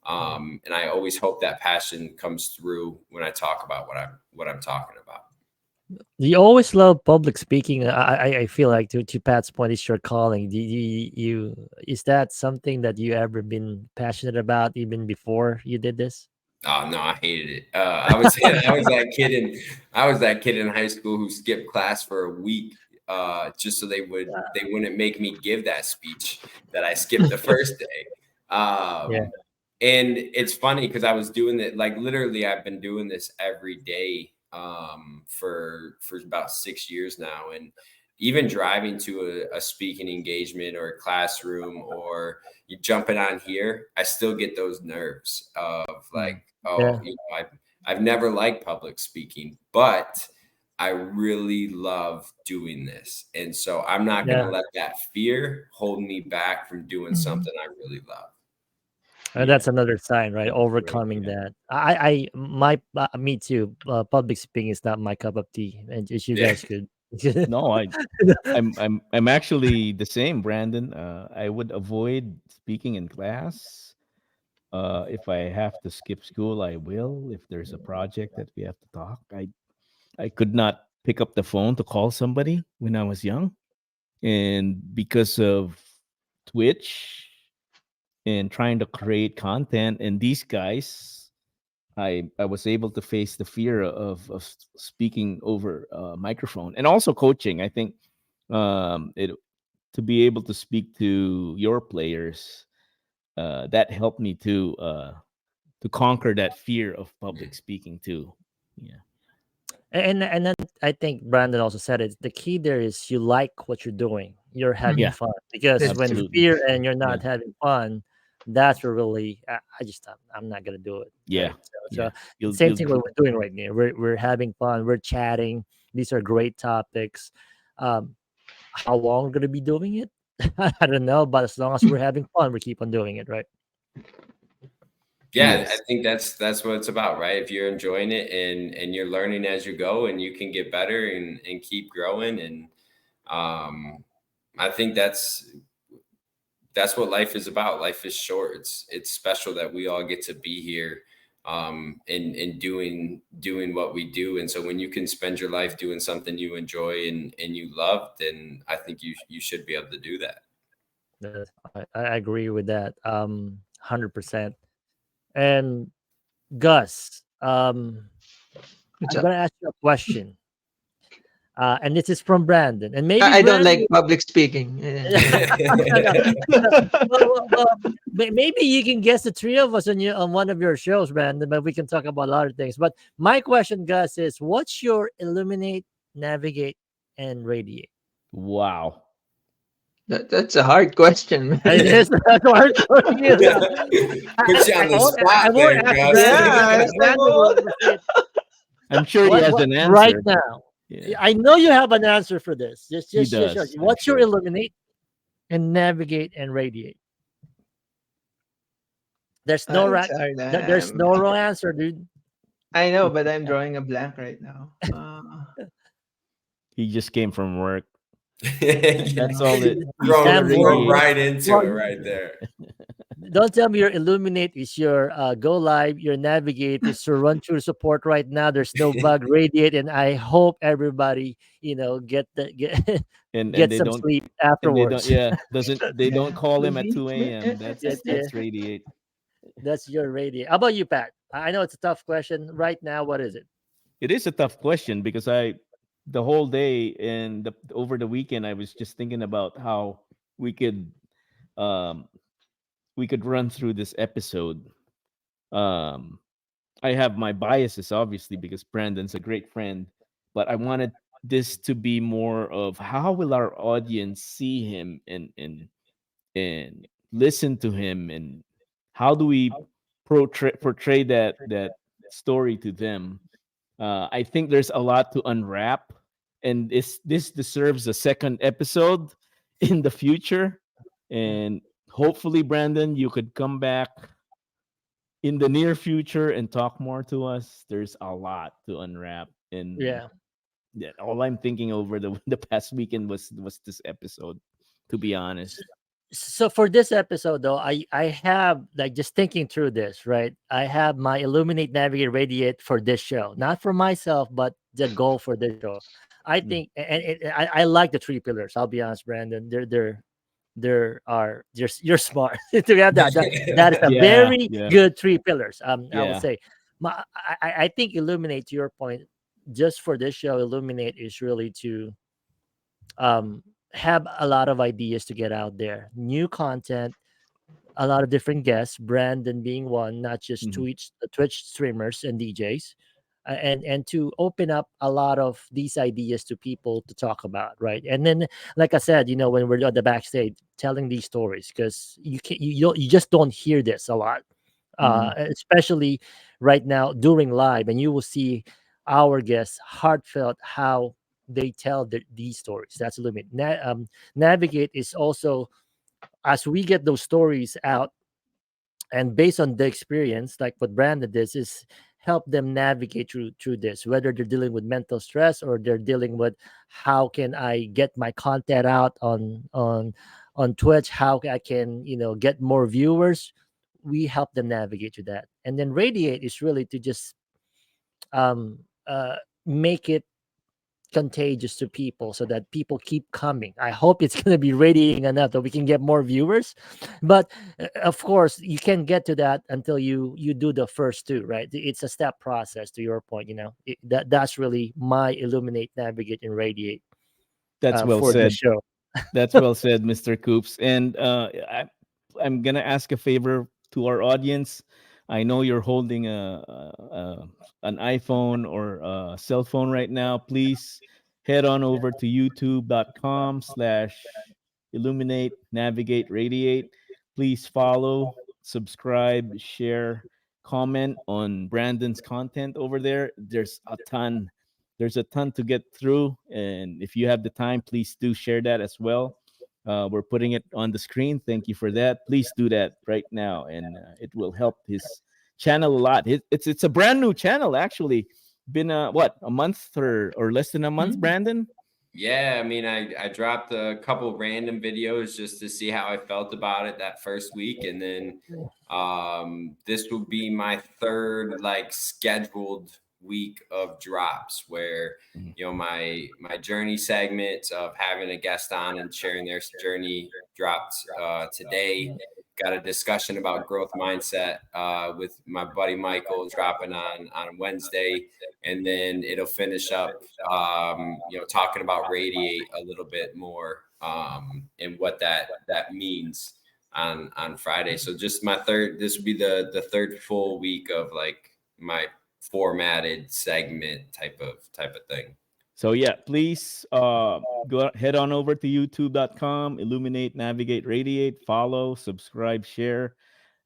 and I always hope that passion comes through when I talk about what I'm talking about. You always love public speaking. I feel like to Pat's point, it's your calling. Is that something that you ever been passionate about even before you did this? Oh no, I hated it. I was that kid in high school who skipped class for a week, just so they wouldn't make me give that speech that I skipped the first day. Yeah. And it's funny because I was doing it, like, literally I've been doing this every day, for about 6 years now. And even driving to a speaking engagement or a classroom, or you jumping on here, I still get those nerves of, like, Mm. oh, Yeah. I've never liked public speaking, but I really love doing this. And so I'm not going to Yeah. let that fear hold me back from doing Mhm. something I really love. And Yeah. that's another sign, right? That's great. Overcoming Yeah. that. Me too. Public speaking is not my cup of tea, and just you Yeah. guys could. No, I'm actually the same, Brandon. I would avoid speaking in class. If I have to skip school, I will. If there's a project that we have to talk, I could not pick up the phone to call somebody when I was young, and because of Twitch and trying to create content, and these guys, I was able to face the fear of speaking over a microphone, and also coaching. I think it to be able to speak to your players, that helped me to conquer that fear of public speaking too. Yeah. And then I think Brandon also said it. The key there is you like what you're doing. You're having Yeah. fun, because That's when true. Absolutely. fear and you're Yeah. not having fun, that's where really I'm not gonna do it. Yeah. Right. So Yeah. same You'll thing what we're doing right now. We're having fun. We're chatting. These are great topics. Um, how long we're gonna be doing it? I don't know, but as long as we're having fun, we keep on doing it. Right. Yeah, I yes. think that's what it's about, right? If you're enjoying it and you're learning as you go, and you can get better and keep growing. And um I think that's what life is about. Life is short. It's special that we all get to be here, and doing what we do. And so when you can spend your life doing something you enjoy and you love, then I think you should be able to do that. I agree with that. 100%. And Gus, What's I'm up? gonna ask you a question. And this is from Brandon. And maybe I don't like Brandon. public speaking. No, no, no. Maybe you can guess the three of us on one of your shows, Brandon, but we can talk about other things. But my question, Gus, is what's your illuminate, navigate, and radiate? Wow. That's a hard question, It man. is that's hard for you. Puts you on the I spot won't there, ask Gus. Brandon Yeah, because it's like, Brandon will, what? will say it. I'm sure he has What an right answer. now? Yeah. I know you have an answer for this. He Just does, I'm what's your sure. illuminate and navigate and radiate? There's no It's right. hard. There's no wrong answer, dude. I know, but I'm drawing a blank right now. He just came from work. Yeah. That's all that we Throw still Sam work. throw radiate. right into Well, it right there. don't tell me your Illuminate is your go live, your navigate is your run through support right now. There's no bug, radiate, and I hope everybody, get the get And get they some don't sleep and they don't afterwards. yeah doesn't they don't Yeah, call could him at be. 2 a.m. Yeah, yeah, That's radiate. that's your radiate. How about you, Pat? I know it's a tough question right now. What is it? It is a tough question because I the whole day and over the weekend I was just thinking about how we could um we could run through this episode. um I have my biases obviously because Brandon's a great friend, but I wanted this to be more of how will our audience see him and listen to him, and how do we portray that story to them. I think there's a lot to unwrap, and this deserves a second episode in the future. And hopefully, Brandon, you could come back in the near future and talk more to us. There's a lot to unwrap, and Yeah. yeah, all I'm thinking over the the past weekend was this episode. To be honest. So for this episode though, I have like just thinking through this, right? I have my Illuminate, Navigate, Radiate for this show, not for myself, but the goal for this show. I Mm. think, I like the three pillars. I'll be honest, Brandon. You're smart to have that. That is a Yeah, very yeah, good three pillars. I would yeah. say, I think Illuminate, to your point, just for this show, Illuminate is really to um have a lot of ideas to get out there, new content, a lot of different guests, Brandon being one, not just Mhm. Twitch streamers and DJs, and to open up a lot of these ideas to people to talk about, right? And then, like I said, when we're at the backstage telling these stories, because you just don't hear this a lot, Mhm. especially right now during live, and you will see our guests heartfelt how they tell these stories. That's a limit. Navigate is also, as we get those stories out and based on the experience, like what Brandon does, is help them navigate through this, whether they're dealing with mental stress or they're dealing with how can I get my content out on Twitch, how I can get more viewers. We help them navigate through that. And then Radiate is really to just um make it contagious to people so that people keep coming. I hope it's going to be radiating enough that we can get more viewers. But of course, you can get to that until you do the first two, right? It's a step process. To your point, that's really my Illuminate, Navigate, and Radiate That's well for the said. show. That's well said, Mr. Coops. And I'm gonna ask a favor to our audience. I know you're holding an iPhone or a cell phone right now. Please head on over to youtube.com/illuminate, navigate, radiate. Please follow, subscribe, share, comment on Brandon's content over there. There's a ton to get through, and if you have the time, please do share that as well. We're putting it on the screen. Thank you for that. Please do that right now, and it will help his channel a lot. It's a brand new channel actually. Been what, a month or less than a month, Mm. Brandon? Yeah, I mean, I dropped a couple random videos just to see how I felt about it that first week, and then this will be my third like scheduled week of drops where Mhm. my journey segment of having a guest on and sharing their journey dropped today. Got a discussion about growth mindset with my buddy Michael dropping on Wednesday, and then it'll finish up talking about radiate a little bit more and what that means on Friday. So just my third, this would be the third full week of like my formatted segment type of thing. So yeah, please head on over to youtube.com, illuminate, navigate, radiate, follow, subscribe, share.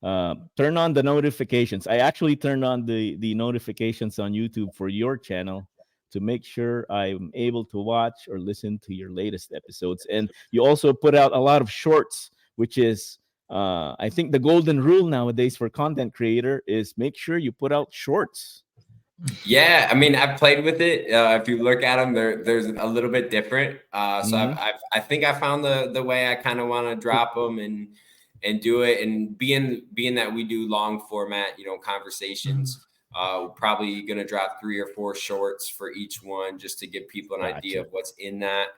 Turn on the notifications. I actually turned on the notifications on YouTube for your channel to make sure I'm able to watch or listen to your latest episodes. And you also put out a lot of shorts, which is I think the golden rule nowadays for content creator is make sure you put out shorts. Yeah, I mean, I've played with it. If you look at them, there's a little bit different. So Hmm. I think I found the way I kind of want to drop them and do it. And being that we do long format, Mm. conversations, probably gonna drop 3 or 4 shorts for each one just to give people an idea Gotcha. of what's in that.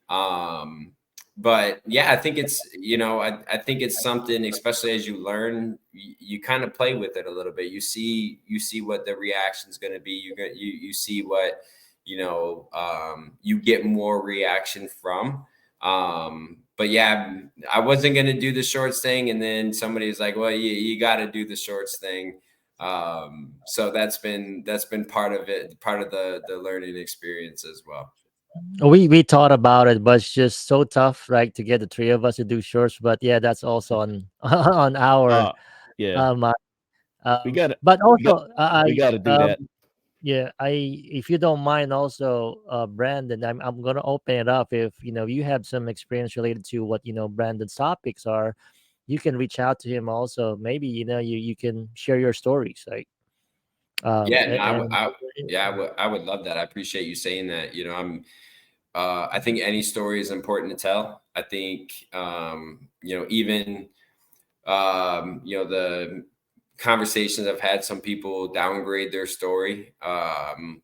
Um, but yeah, I think I think it's something, especially as you learn, you kind of play with it a little bit. You see what the reaction is going to be. You see what you get more reaction from. But yeah, I wasn't going to do the shorts thing, and then somebody's like, well, you got to do the shorts thing. So that's been part of it, part of the learning experience as well. We thought about it, but it's just so tough, right, to get the three of us to do shorts. But yeah, that's also on on our Uh, yeah, mind. we gotta, But we got, also, we gotta do that. yeah, if you don't mind, also, Brandon, I'm gonna open it up. If you have some experience related to what Brandon's topics are, you can reach out to him. Also, maybe you can share your stories, like Yeah, no, and yeah, I would love that. I appreciate you saying that. I think any story is important to tell. I think, even, the conversations I've had, some people downgrade their story.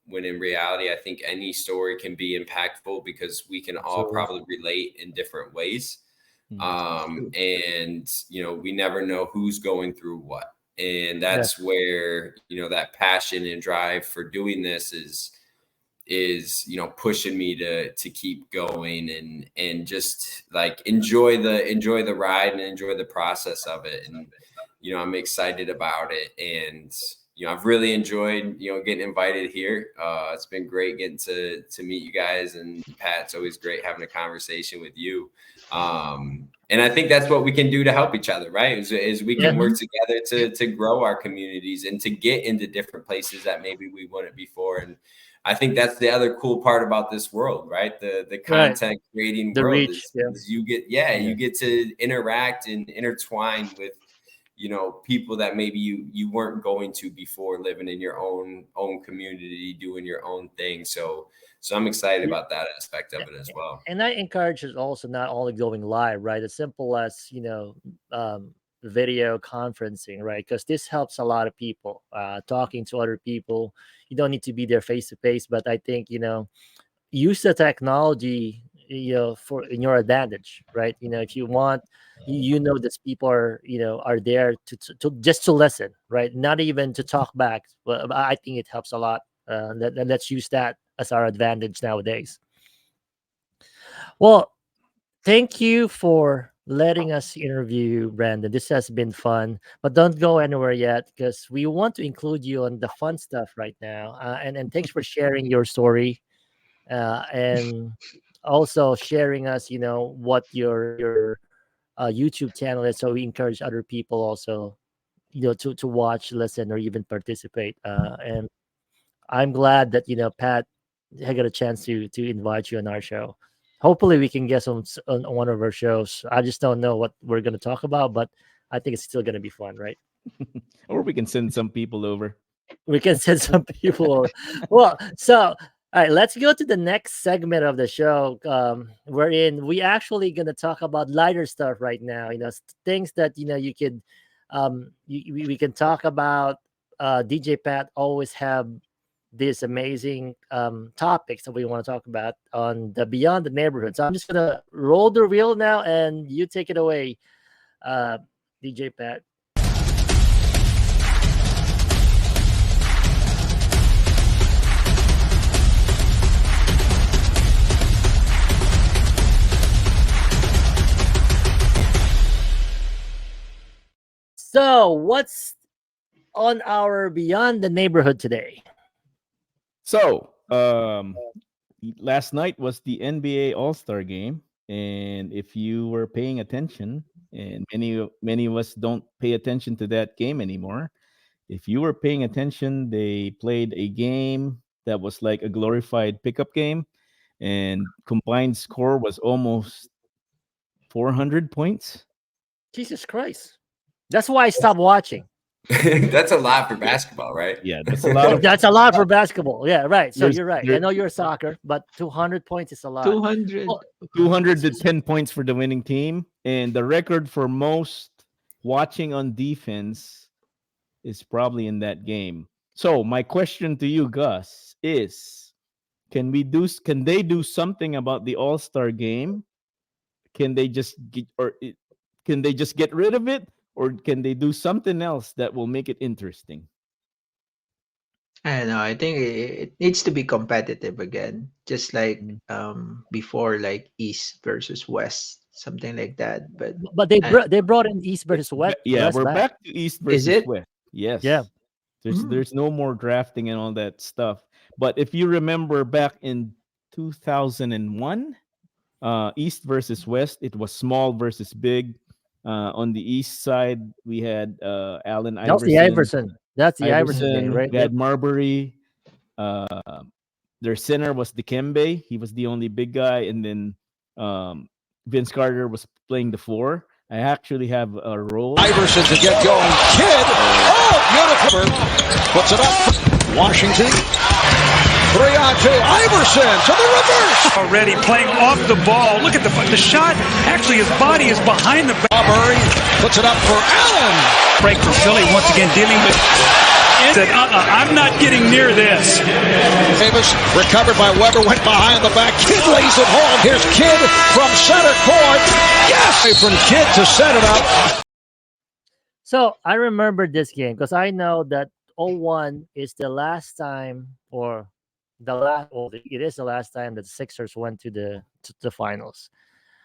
When in reality, I think any story can be impactful because we can all absolutely, probably relate in different ways. Mhm. True. And we never know who's going through what, and yeah, that's where that passion and drive for doing this is pushing me to keep going and just like enjoy the ride and enjoy the process of it. And I'm excited about it. And I've really enjoyed getting invited here. It's been great getting to meet you guys, and Pat, it's always great having a conversation with you. And I think that's what we can do to help each other, right? Is we yeah, can work Mhm. together to grow our communities and to get into different places that maybe we wouldn't before. And I think that's the other cool part about this world, right? The right. content creating The world reach, is, yeah, is you get yeah, Yeah. you get to interact and intertwine with people that maybe you weren't going to before, living in your own community, doing your own thing. So I'm excited yeah. about that aspect of it as well. And I encourage us also not only going live, right? As simple as video conferencing, right? Because this helps a lot of people. Talking to other people, you don't need to be there face to face, but I think use the technology for in your advantage, right? If you want, that people are there to just to listen, right? Not even to talk back, but I think it helps a lot. Let's use that as our advantage nowadays. Well, thank you for letting us interview Brandon. This has been fun, but don't go anywhere yet because we want to include you on the fun stuff right now. And thanks for sharing your story, and also sharing us, what your YouTube channel is, so we encourage other people also, to watch, listen, or even participate. And I'm glad that Pat had got a chance to invite you on our show. Hopefully, we can get on one of our shows. I just don't know what we're going to talk about, but I think it's still going to be fun, right? Or we can send some people over. We can send some people over. Well, so all right, let's go to the next segment of the show. Wherein we actually gonna talk about lighter stuff right now. Things that you could, we can talk about. DJ Pat always have these amazing topics that we want to talk about on the Beyond the Neighborhood. So I'm just gonna roll the reel now, and you take it away, uh, DJ Pat. So what's on our Beyond the Neighborhood today? So, last night was the NBA All Star Game, and if you were paying attention, and many of us don't pay attention to that game anymore. If you were paying attention, they played a game that was like a glorified pickup game, and combined score was almost 400 points. Jesus Christ. That's why I stopped watching. That's a lot for basketball, right? Yeah, that's a lot Well, of that's a lot for basketball. Yeah, right. So there's you're right. I there know you're soccer, but 200 points is a lot. 200. Well, 210 points for the winning team, and the record for most watching on defense is probably in that game. So my question to you, Gus, is can they do something about the All-Star game? Can they just can they just get rid of it, or can they do something else that will make it interesting? I don't know. I think it needs to be competitive again, just like Mm. before, like East versus West, something like that. But but uh, they brought in East versus Yeah, West we're back. back to East is versus it? West. Yeah. Yes. Mm. There's no more drafting and all that stuff. But if you remember back in 2001, East versus West, it was small versus big. On the East side, we had Allen That was the Iverson, Iverson. That's the Iverson game, Iverson, right? we Yep. had Marbury. Uh, their center was Dikembe. He was the only big guy, and then um, Vince Carter was playing the four. I actually have a role. Iverson to get going. Kidd. Oh, beautiful. Puts it up. Washington. 3-on-2. Iverson to the reverse. Already playing off the ball. Look at the shot. Actually, his body is behind the back. Murray puts it up for Allen. Break for Philly once again dealing with. Said, I'm not getting near this. Davis recovered by Weber. Went behind the back. Kidd lays it home. Here's Kidd from center court. Yes! From Kidd to set it up. So I remember this game because I know that 01 is the last time, or the last. Well, it is the last time that the Sixers went to the finals,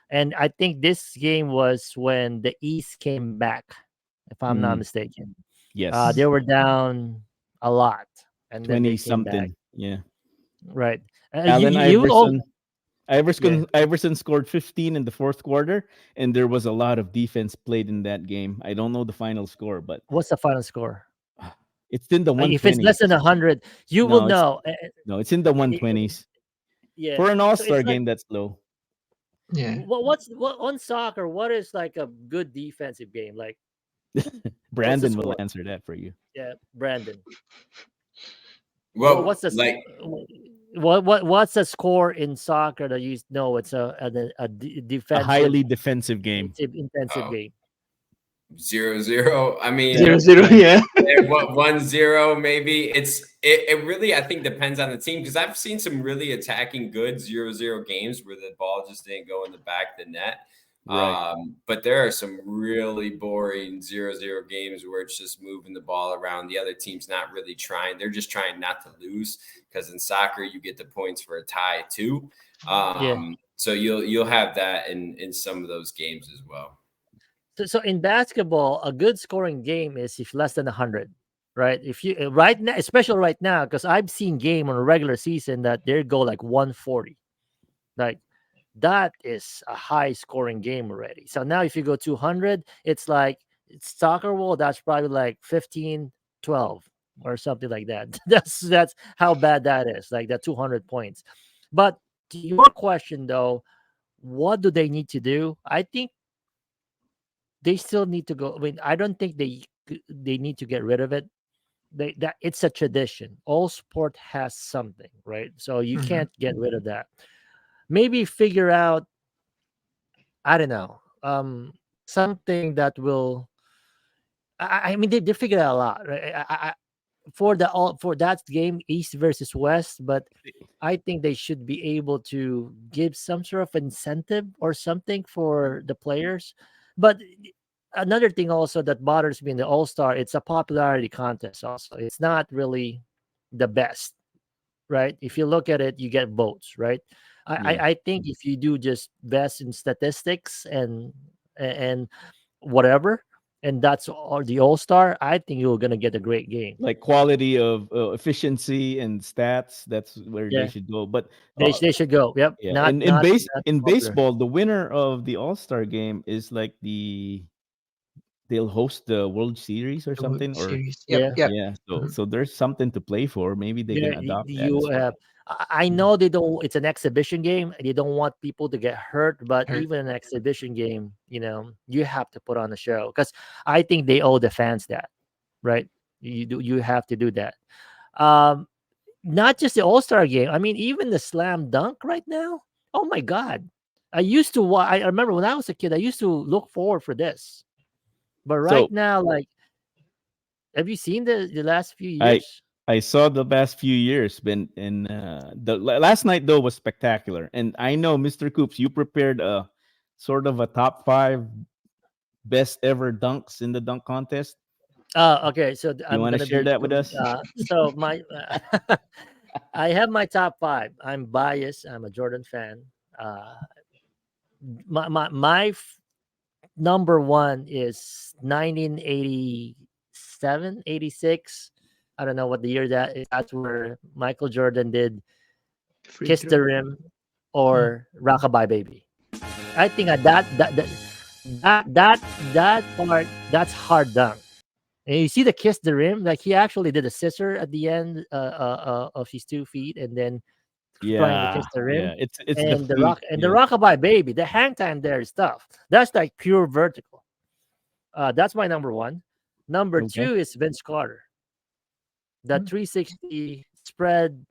and I think this game was when the East came back, if I'm not Mm, mistaken. They yes, were down a lot, and then 20 they came back. something. Yeah. Right. Allen Oh, Iverson. yeah. Iverson scored 15 in the fourth quarter, and there was a lot of defense played in that game. I don't know the final score, but What's the final score? it's in the If it's less 120s. than 100, you will No, it's know. no, it's in the I- 120s. yeah. For an So it's all-star like game, that's low. Yeah. what on soccer? What is like a good defensive game? Like what's the Brandon will score? answer that for you. Yeah, Brandon. Well, What's the like what's the score in soccer that you know it's A defensive highly defensive game. intensive oh, game? 0-0. I mean, Yeah. 0-0. Yeah. what 1-0 maybe. It really, I think, depends on the team, because I've seen some really attacking good 0-0 games where the ball just didn't go in the back of the net. Right. But there are some really boring 0-0 games where it's just moving the ball around. The other team's not really trying. They're just trying not to lose, because in soccer you get the points for a tie too. Yeah. So you'll have that in some of those games as well. So in basketball, a good scoring game is if less than 100, right? If you right now, especially right now, because I've seen game on a regular season that they go like 140, like that is a high scoring game already. So now if you go 200, it's like it's soccer world. That's probably like 15-12 or something like that. That's how bad that is. Like that 200 points. But to your question though, what do they need to do? I think they still need to go. I mean, I don't think they need to get rid of it. That it's a tradition. All sport has something, right? So you Mhm. can't get rid of that. Maybe figure out, I don't know, something that will. I mean, they figured out a lot, right? For the all for that game, East versus West, but I think they should be able to give some sort of incentive or something for the players. But another thing also that bothers me in the All Star, it's a popularity contest. Also, it's not really the best, right? If you look at it, you get votes, right? Yeah. I think if you do just best in statistics and whatever, and that's all the All Star, I think you're gonna get a great game. Like quality of efficiency and stats, that's where they Yeah, should go. But they should go. Yep, yeah, not in popular. baseball, the winner of the All-Star game is like they'll host the World Series or The World something, or Series. Yep. Yeah, Yep. yeah. So Mhm. so there's something to play for. Maybe they can yeah. adopt that You as well. have. I know they don't. It's an exhibition game. And they don't want people to get hurt. But Hurt. even an exhibition game, you have to put on a show because I think they owe the fans that. right? You have to do that. Um, Not just the All Star game. I mean, even the slam dunk right now. Oh my God! I used to. I remember when I was a kid. I used to look forward for this, but right So now, like, have you seen the last few I years? I saw the past few years been in last night though was spectacular. And I know Mr. Coops, you prepared a sort of a top 5 best ever dunks in the dunk contest. Okay. So You I'm want to gonna share be. that with us? So my, I have my top five. I'm biased. I'm a Jordan fan. Uh, my number one is 1987, 86. I don't know what the year that is. That's where Michael Jordan did Free Kiss the throw. Rim Hmm. or Rockabye Baby. I think that that part, that's hard dunk. And you see the Kiss the Rim, like he actually did a scissor at the end of his 2 feet, and then trying to Yeah, kiss the rim, yeah. It's the and feet. the Yeah. Rockabye Baby, the hang time there is tough. That's like pure vertical. That's my number one. Number Okay. two is Vince Carter. That Hmm. 360 spread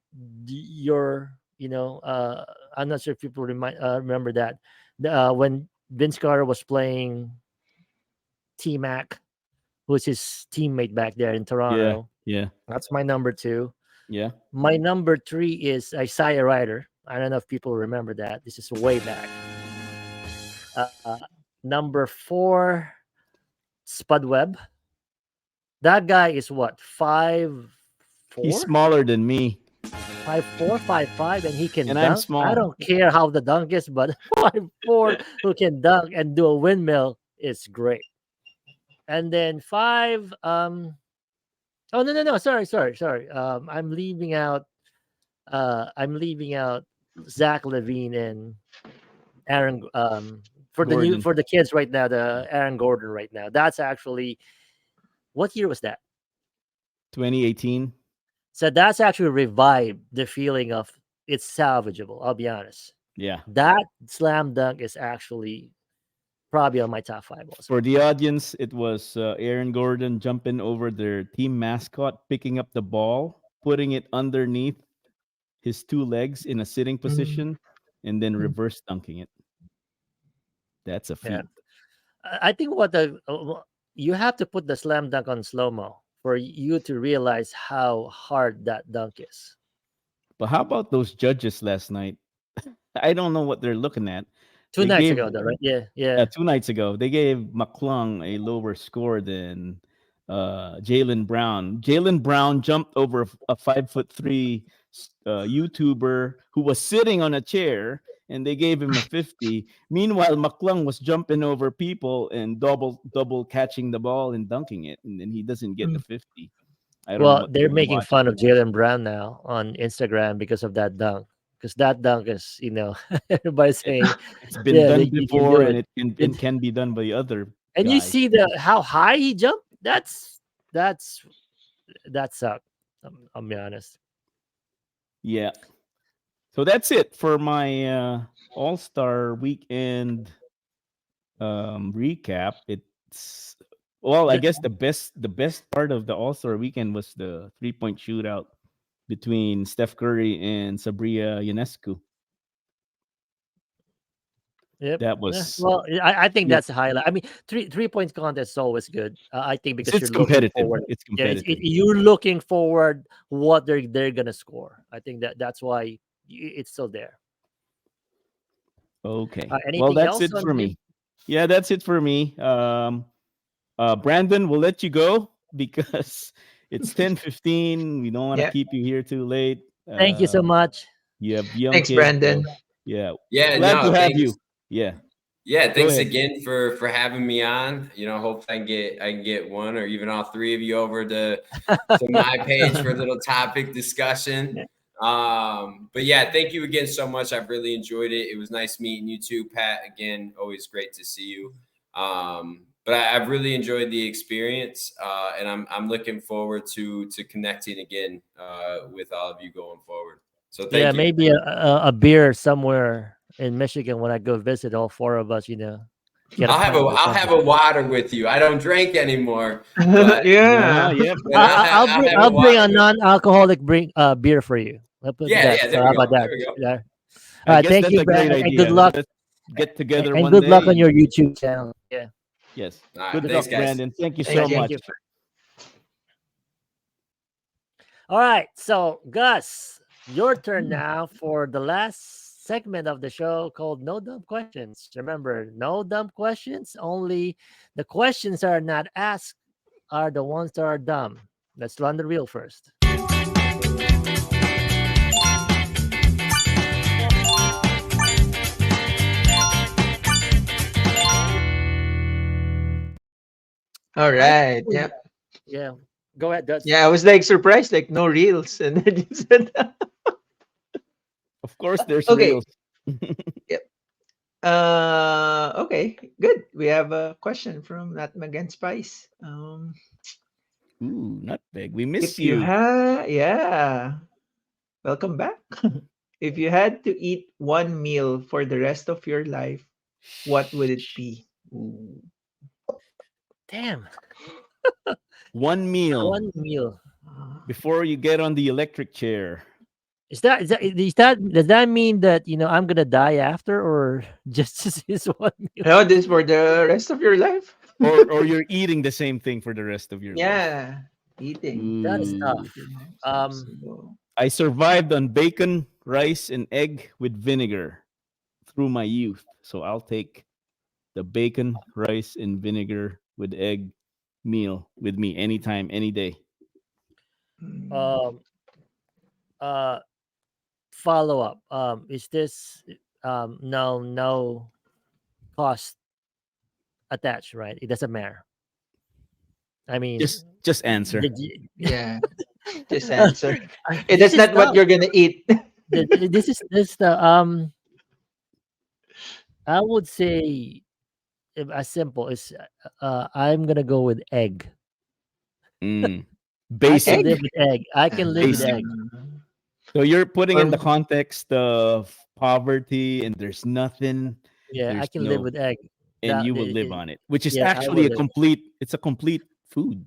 your, I'm not sure if people remember that. When Vince Carter was playing T Mac, who's his teammate back there in Yeah. Toronto. Yeah. That's my number two. Yeah. My number three is Isaiah Ryder. I don't know if people remember that. This is way back. Number four, Spud Webb. That guy is what, He's 5'4", smaller than me 5'4", 5'5", and he can and I'm dunk. I small. don't care how the dunk is, but 5'4" who can dunk and do a windmill is great. And then five, oh no, sorry. I'm leaving out Zach Levine and Aaron, Gordon, for the kids right now, the Aaron Gordon right now. That's actually, what year was that? 2018. So that's actually revived the feeling of it's salvageable. I'll be honest. Yeah. That slam dunk is actually probably on my top five also. For the audience, it was Aaron Gordon jumping over their team mascot, picking up the ball, putting it underneath his two legs in a sitting Hmm. position, and then Hmm. reverse dunking it. That's a Yeah, feat. I think you have to put the slam dunk on slow mo for you to realize how hard that dunk is. But how about those judges last night? I don't know what they're looking at. Two They nights gave ago, though, right? Yeah, yeah. 2 nights ago, they gave McClung a lower score than Jalen Brown. Jalen Brown jumped over a 5'3" YouTuber who was sitting on a chair, and they gave him a 50. Meanwhile, McClung was jumping over people and double catching the ball and dunking it, and then he doesn't get the Hmm. 50. I don't know Well, what they they're were making watching. fun of Jalen Brown now on Instagram because of that dunk. Because that dunk is, everybody's It, saying, it's been yeah, done you can do before, and it. it can be done by other And you guys. see the how high he jumped. That's that sucked. I'll be honest. Yeah. So that's it for my All Star Weekend recap. It's well, I The- guess the best part of the All Star Weekend was the 3-point shootout between Steph Curry and Sabria Ionescu. Yep. That Yeah. was Well, I think yeah, that's a highlight. I mean, three points contest is always good. I think because it's you're looking competitive. forward. It's Yeah, competitive. you're looking forward what they're gonna score. I think that's why it's still there. Okay. Well, Anything that's else it on for you? me. Yeah, that's it for me. Brandon, we'll let you go because it's 10:15. We don't want to Yeah. keep you here too late. Thank you so much. You have young Thanks, kids, Brandon. so yeah, Yeah, glad to no, have thanks. you. Yeah, Yeah, go thanks ahead. again for having me on. Hopefully I can get one or even all three of you over to my page for a little topic discussion. Yeah. But yeah, thank you again so much. I've really enjoyed it. It was nice meeting you too, Pat. Again, always great to see you. But I've really enjoyed the experience, and I'm looking forward to connecting again with all of you going forward. So Yeah, thank you. maybe a beer somewhere in Michigan when I go visit all four of us. Get a pint or I'll have something. a water with you. I don't drink anymore, but Yeah, Yeah. yep. I'll have a I'll bring water a with you. non-alcoholic bring beer for you. I'll put Yeah, that. yeah. So There how we about go. that? There we go. Yeah. All I right. guess Thank that's you, a Brad, great and good idea. luck. Let's get together And one good luck day on your and YouTube channel. Yeah. yes. All right. Good Good Thanks, luck, luck. guys. Brandon. Thank you Thank so you. Thank much. you. All right. So, Gus, your turn now for the last segment of the show called No Dumb Questions. Remember, no dumb questions. Only the questions are not asked are the ones that are dumb. Let's run the reel first. All I right. think, Yeah. yeah. Go ahead, Gus. Yeah, I was like surprised, like no reels, and then you said, Of course, there's okay. reels. Yep. Okay. Good. We have a question from Nutmeg and Spice. Ooh, not big. We miss If you you. had, yeah, welcome back. If you had to eat one meal for the rest of your life, what would it be? Ooh. Damn. One meal One meal. before you get on the electric chair. Is that does that mean that I'm gonna die after, or just this one meal? No, this for the rest of your life? Or you're eating the same thing for the rest of your life. Yeah, eating. That is Ooh. tough. Um, So, I survived on bacon, rice, and egg with vinegar through my youth. So I'll take the bacon, rice, and vinegar with egg meal with me anytime, any day. mm, um, uh, Follow up. Is this no cost attached, right? It doesn't matter. I mean, Just answer. did you, yeah, just answer. this That's is not what tough. you're gonna eat. This the I would say as simple as I'm gonna go with egg. Mm. I can Basic, live Egg. with egg. I can live with basic. egg. Um, So you're putting in the or context of poverty and there's nothing, Yeah, I there's can live no, with egg. and That you will live on it, which is yeah, I actually will live. it's a complete food.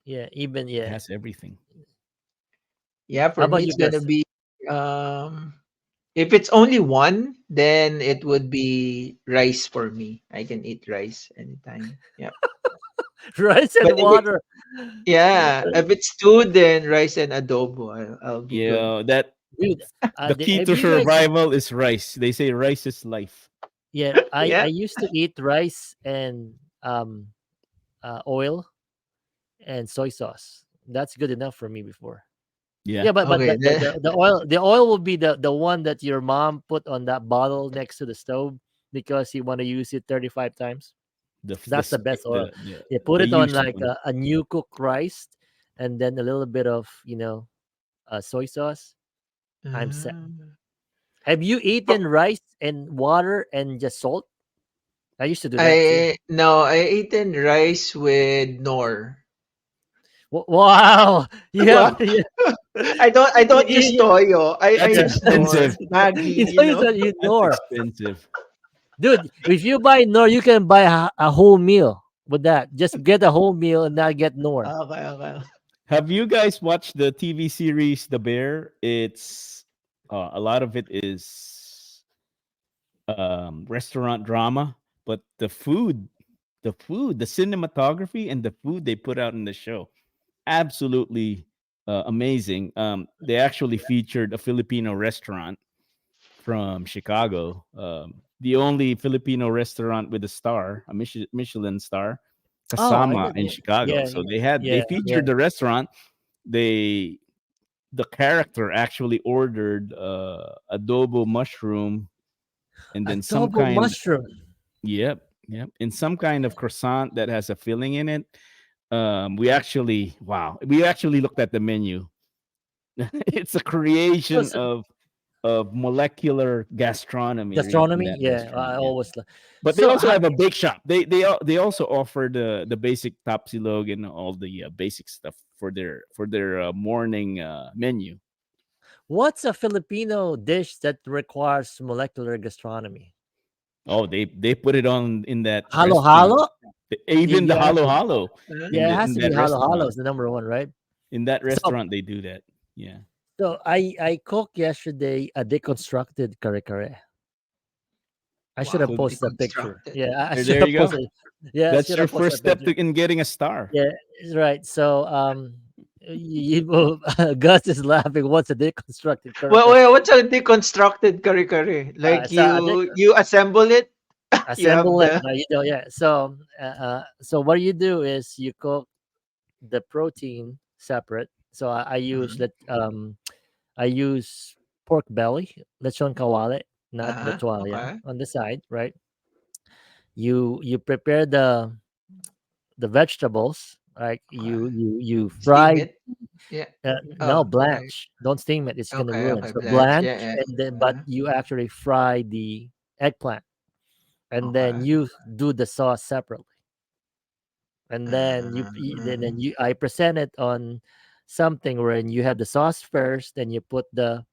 Yeah, even It yeah. has everything. yeah, How for me about it's you, gonna Gus? be if it's only one, then it would be rice for me. I can eat rice anytime. Yep. Rice But and if it, water. yeah, if it's two, then rice and adobo. I'll be good. Yeah, that Dude, the key have to you guys? survival is rice. They say rice is life. Yeah, I Yeah. used to eat rice and oil and soy sauce. That's good enough for me before. Yeah, Yeah, but Okay. the oil will be the one that your mom put on that bottle next to the stove because you want to use it 35 times. That's the best oil. You put the it on used like one. a new cooked rice and then a little bit of soy sauce. I'm set. Ah. Have you Oh, eaten rice and water and just salt? I used to do that too. I no, I eaten rice with nor. Wow, you have Wow. I don't use you, toyo. I That's yeah. use nor. expensive. Maggi, You you know you know. said you That's ignore, expensive. dude. If you buy Nor, you can buy a whole meal with that. Just get a whole meal and not get Nor. Okay, okay. Have you guys watched the TV series The Bear? It's a lot of it is restaurant drama, but the cinematography, and the food they put out in the show, absolutely amazing. They actually featured a Filipino restaurant from Chicago, the only Filipino restaurant with a star, a Michelin star, Oh, I Kasama did. in Yeah, Chicago. yeah, So they yeah, yeah. featured the restaurant. They the character actually ordered adobo mushroom and then some Adobo kind, mushroom. yep, and some kind of croissant that has a filling in it. We actually looked at the menu. It's a So, creation of molecular gastronomy in gastronomy. that Yeah, restaurant. I Yeah. always. But they So, also have a bake shop. They also offer the basic tapsilog and all the basic stuff for their morning menu. what's a Filipino dish that requires molecular gastronomy? Oh, they put it on in that Halo restaurant. halo. Even You the have halo to, halo yeah, it in has to be that halo halo restaurant. is the number one, right? In that So restaurant, they do that. Yeah. I cooked yesterday a deconstructed kare kare. I should have Wow, So posted a picture. deconstructed. Yeah, I should there have you go. posted. Yeah, I That's should your have posted first a step picture. in getting a star. Yeah, is right. So Gus is laughing. What's a deconstructed kare kare? What's a deconstructed kare kare? Like So you assemble it. You have assemble it. the Yeah. So what you do is you cook the protein separate. So I use Mhm. that I use pork belly, lechon kawale, not the tualia Okay. on the side, right? You prepare the vegetables, like Okay. you Steam fry. it. Yeah. No, Oh, okay. blanch. Don't steam it. It's gonna Okay. ruin. Okay. So Blanch. blanch, Yeah. Yeah. and then but you actually fry the eggplant, and then Okay. you do the sauce separately, and then Uh, I present it on something wherein you have the sauce first, then you put the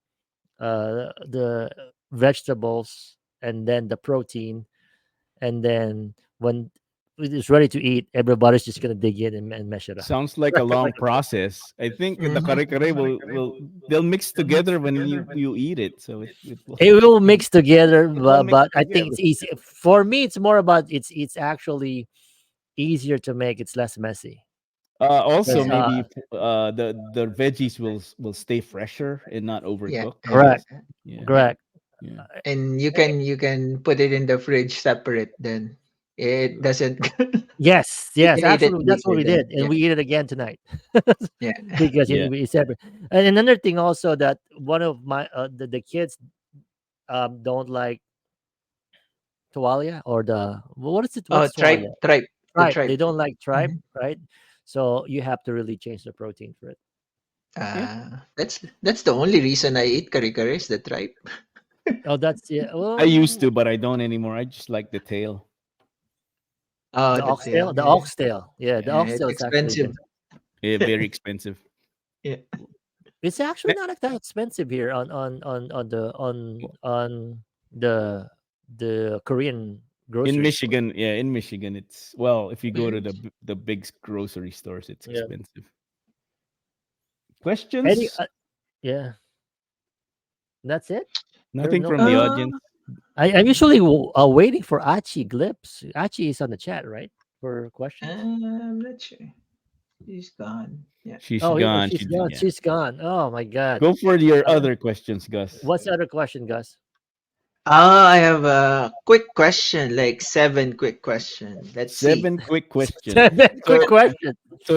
vegetables, and then the protein, and then when it is ready to eat, everybody's just gonna dig in and mesh it up. Sounds like a long process. I think the mhm. kare kare will they'll mix together when you eat it. So it will It will mix together, it will mix but I think together. it's easy for me. It's more about it's actually easier to make. It's less messy. Also, 'Cause, Yeah. maybe the veggies will stay fresher and not Yeah. overcook. I Yeah. correct, guess. Yeah, Yeah. correct. yeah. And you can put it in the fridge separate. Then it doesn't. Yes, You yes, can eat it absolutely. That's what later. we Then did, and yeah. we eat it again tonight Yeah. because Yeah. we separate. And another thing also that one of my the kids don't like tualia or the what is it? Oh, What's tualia? tripe, the Tripe. They tripe. don't like tripe, Mhm. right? So you have to really change the protein for it. Yeah. That's the only reason I eat kare kare is the tripe. Oh, that's yeah. I used Well, to, but I don't anymore. I just like the tail. Oh, the the tail. oxtail, the Yeah. oxtail. Yeah, the Yeah. oxtail It's is actually expensive. the. Yeah, very expensive. Yeah. It's actually Eh, not that expensive here on the Korean In grocery store. Michigan, yeah, in Michigan, it's well. If you go to Yes. the big grocery stores, it's Yeah. expensive. Any Questions? yeah, that's it. There's Nothing no from the question. audience. Uh, I'm usually waiting for Achi Glips. Achi is on the chat, right? For questions. I'm not sure. He's gone. Yeah. She's Oh, gone. she's gone. Yeah. She's gone. Oh my God. Go for your Uh, other questions, Gus. what's the other question, Gus? I have a quick question, like 7 quick questions. Let's see. 7 quick questions. Seven quick So question.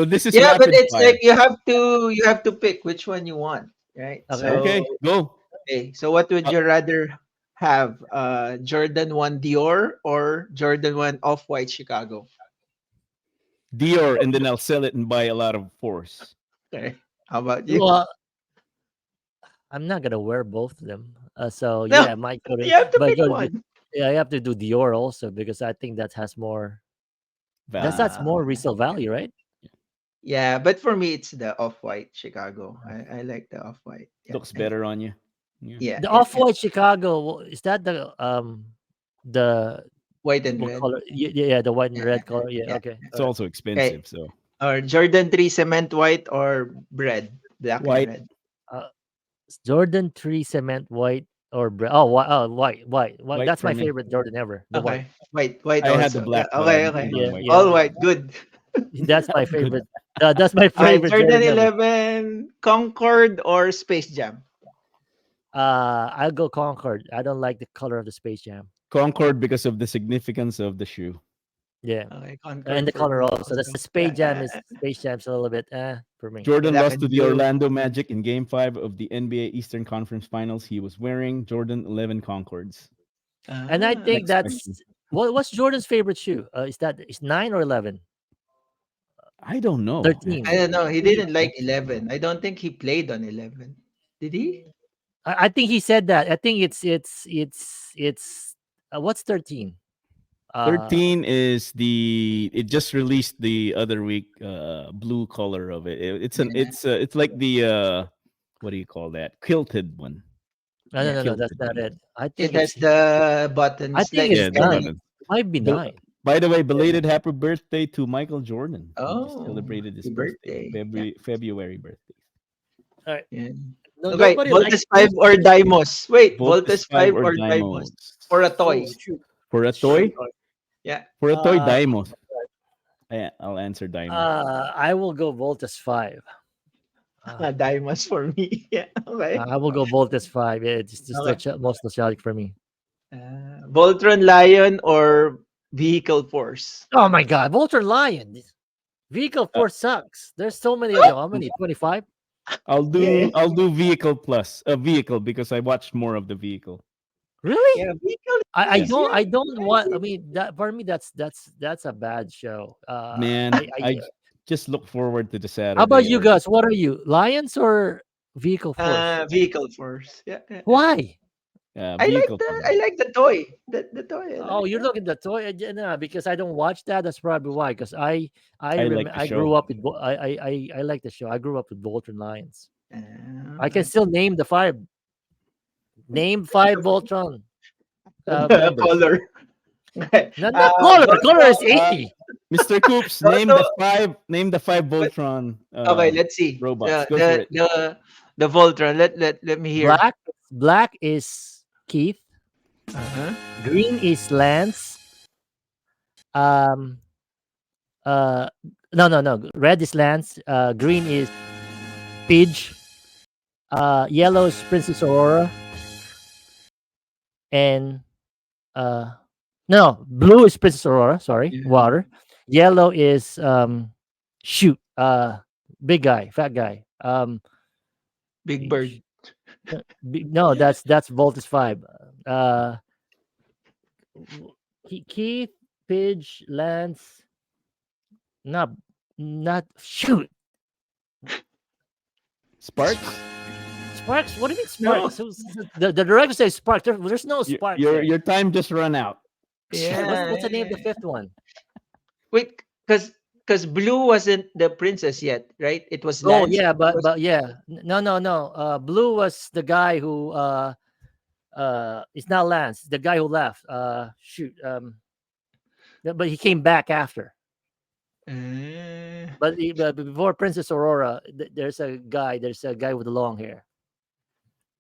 this is Yeah, but rapid it's like fire. you have to pick which one you want, right? Okay. So Okay, go. okay. So what would Uh, you rather have? Jordan 1 Dior or Jordan 1 Off-White Chicago? Dior, and then I'll sell it and buy a lot of force. Okay. How about you? Well, I'm not gonna wear both of them. So No, yeah, I might go to, you have to but pick go to, one. yeah, I have to do Dior also because I think that has more. Value. That's more Okay. resale value, right? Yeah, but for me it's the Off-White Chicago. I like the Off-White. Yeah. Looks better on you. Yeah. Yeah, The yeah, yeah. off-white Chicago is that the White and what red. color? Yeah, the white and Yeah, red yeah, color. Yeah, yeah. okay, It's all right. also Okay. expensive, so Or Jordan 3 cement white or red, black and white. red. Uh, Jordan 3 cement white or oh, white. White That's for my me. favorite Jordan ever. The white. Okay. White I had the also. Yeah. black, but Okay, okay. I'm on Yeah, white. yeah. All white. Good. That's my Good. favorite. That's my Okay, favorite Jordan Jordan ever. 11 Concord or Space Jam? I'll go Concord. I don't like the color of the Space Jam. Concord because of the significance of the shoe. Yeah, Okay, and Concord the for color me also. That's also. the Yeah, Space Jam is Space Jam's a little bit for me. Jordan black lost and to the blue. Orlando Magic in Game 5 of the NBA Eastern Conference Finals. He was wearing Jordan 11 Concords. And I Ah, think Next that's question. what's Jordan's favorite shoe? Is 9 or 11? I don't know, 13. I don't actually. know. He didn't like 11. I don't think he played on 11. Did he? I think he said that. I think it's what's 13? Uh 13 is the it just released the other week blue color of it. It's Yeah. it's like the what do you call that? Quilted one. No, no, Yeah. no, no. Kills That's the not button. it. I It think has it's. the I buttons think like it's Yeah, the nine. spinning. button. Might be Bel- 9. By the way, belated happy birthday to Michael Jordan. He just Oh, celebrated his happy birthday, birthday. Yeah. February birthday. All right. Yeah. No, Okay, nobody likes Voltes this. 5 or Dimos? Wait, Voltes Voltes 5 5 or or Dimos? For a Dymos? Oh toy. shoot. For a Shoot. toy? Yeah. For a toy, Uh, Dymos. I'll answer Dymos. I will go Voltus 5. Uh, Dimos for me. Yeah. Okay. I will go Voltus 5. Yeah, it's just Okay. most nostalgic for me. Voltron Lion or Vehicle Force? Oh my God, Voltron Lion. Vehicle Uh, Force sucks. There's so many of them. How many? 25? Yeah. I'll do vehicle plus a vehicle because I watched more of the vehicle. Really? Yeah, Vehicle I Yeah, Force. don't Yeah. I don't I want. I see. mean, that for me that's a bad show. man, I just look forward to the How about Saturday you or guys? What are you? Lions or Vehicle Force? Vehicle Force. Yeah, yeah, yeah. Why? vehicle for I me. like the toy. The toy I Oh, like. you're Yeah. looking at the toy. No, because I don't watch that. That's probably why. Because I like the I grew show. up with I like the show. I grew up with Voltron Lions. I can Okay. still name the 5. Name 5 Voltron The members. color. Okay. No, not color. Color is Uh, 80. Mr. Coops, Toto. name the five But Voltron okay, let's see. robots. Go for it. The Voltron. Let me hear. Black is Keith. Uh-huh. Green is Lance. Um. Uh. No. No. No. Red is Lance. Green is Pidge. Yellow is Princess Aurora. And no, blue is Princess Aurora. Sorry, Yeah. water. Yellow is shoot. Big guy, fat guy. Big Pidge. Bird. No, that's Voltus 5. Uh, Keith, Pidge, Lance. Not shoot. Sparks? Sparks. What do you mean No. Sparks? The director says Sparks. There's no Sparks there. Your time just run out. Yeah. What's the name of the Yeah. 5th one? Wait, because Blue wasn't the princess yet, right? It was Oh Lance. yeah, It was, but yeah, no. Blue was the guy who it's not Lance, the guy who left. Shoot, but he came back after. uh, But before Princess Aurora, there's a guy. There's a guy with the long hair.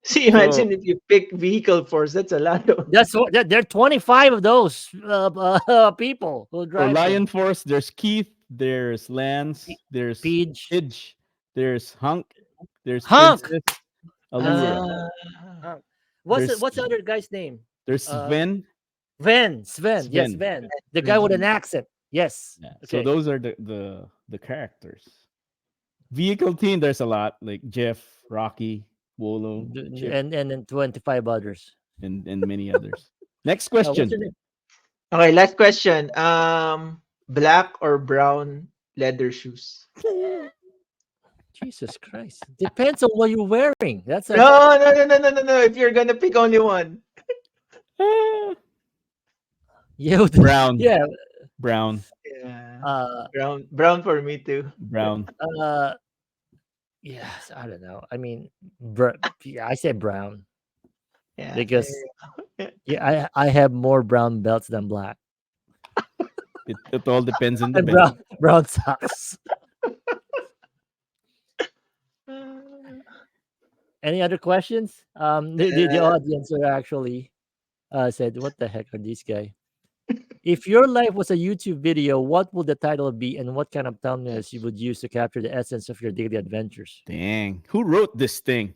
see, So imagine if you pick Vehicle Force. That's a lot of. That's what there are 25 of those people who for drive them. Lion Force, there's Keith, there's Lance, there's Pidge, Pidge, there's Hunk, there's Hunk. Princess Allura, Uh, Hunk. there's What's the other guy's name? there's Uh, Sven. Sven. Yes, Sven. Sven. The guy with an accent. Yes. Yeah. So Okay. those are the characters. Vehicle team, there's a lot like Jeff, Rocky, Wolo, Chip, And then 25 others. and many others. Next What's question. your name? okay, last question. Black or brown leather shoes? Jesus Christ. Depends on what you're wearing. That's a No. If you're gonna pick only one. Ah, yeah, Brown, yeah. brown, Yeah. Uh Brown for me too. brown. uh yes, I don't know. I mean yeah, I say brown Yeah. because Yeah. yeah, I have more brown belts than black. It all depends on the And belt. brown socks. Any other questions? The audience are actually said, "What the heck are these guys?" If your life was a YouTube video, what would the title be, and what kind of thumbnails you would use to capture the essence of your daily adventures? Dang, who wrote this thing?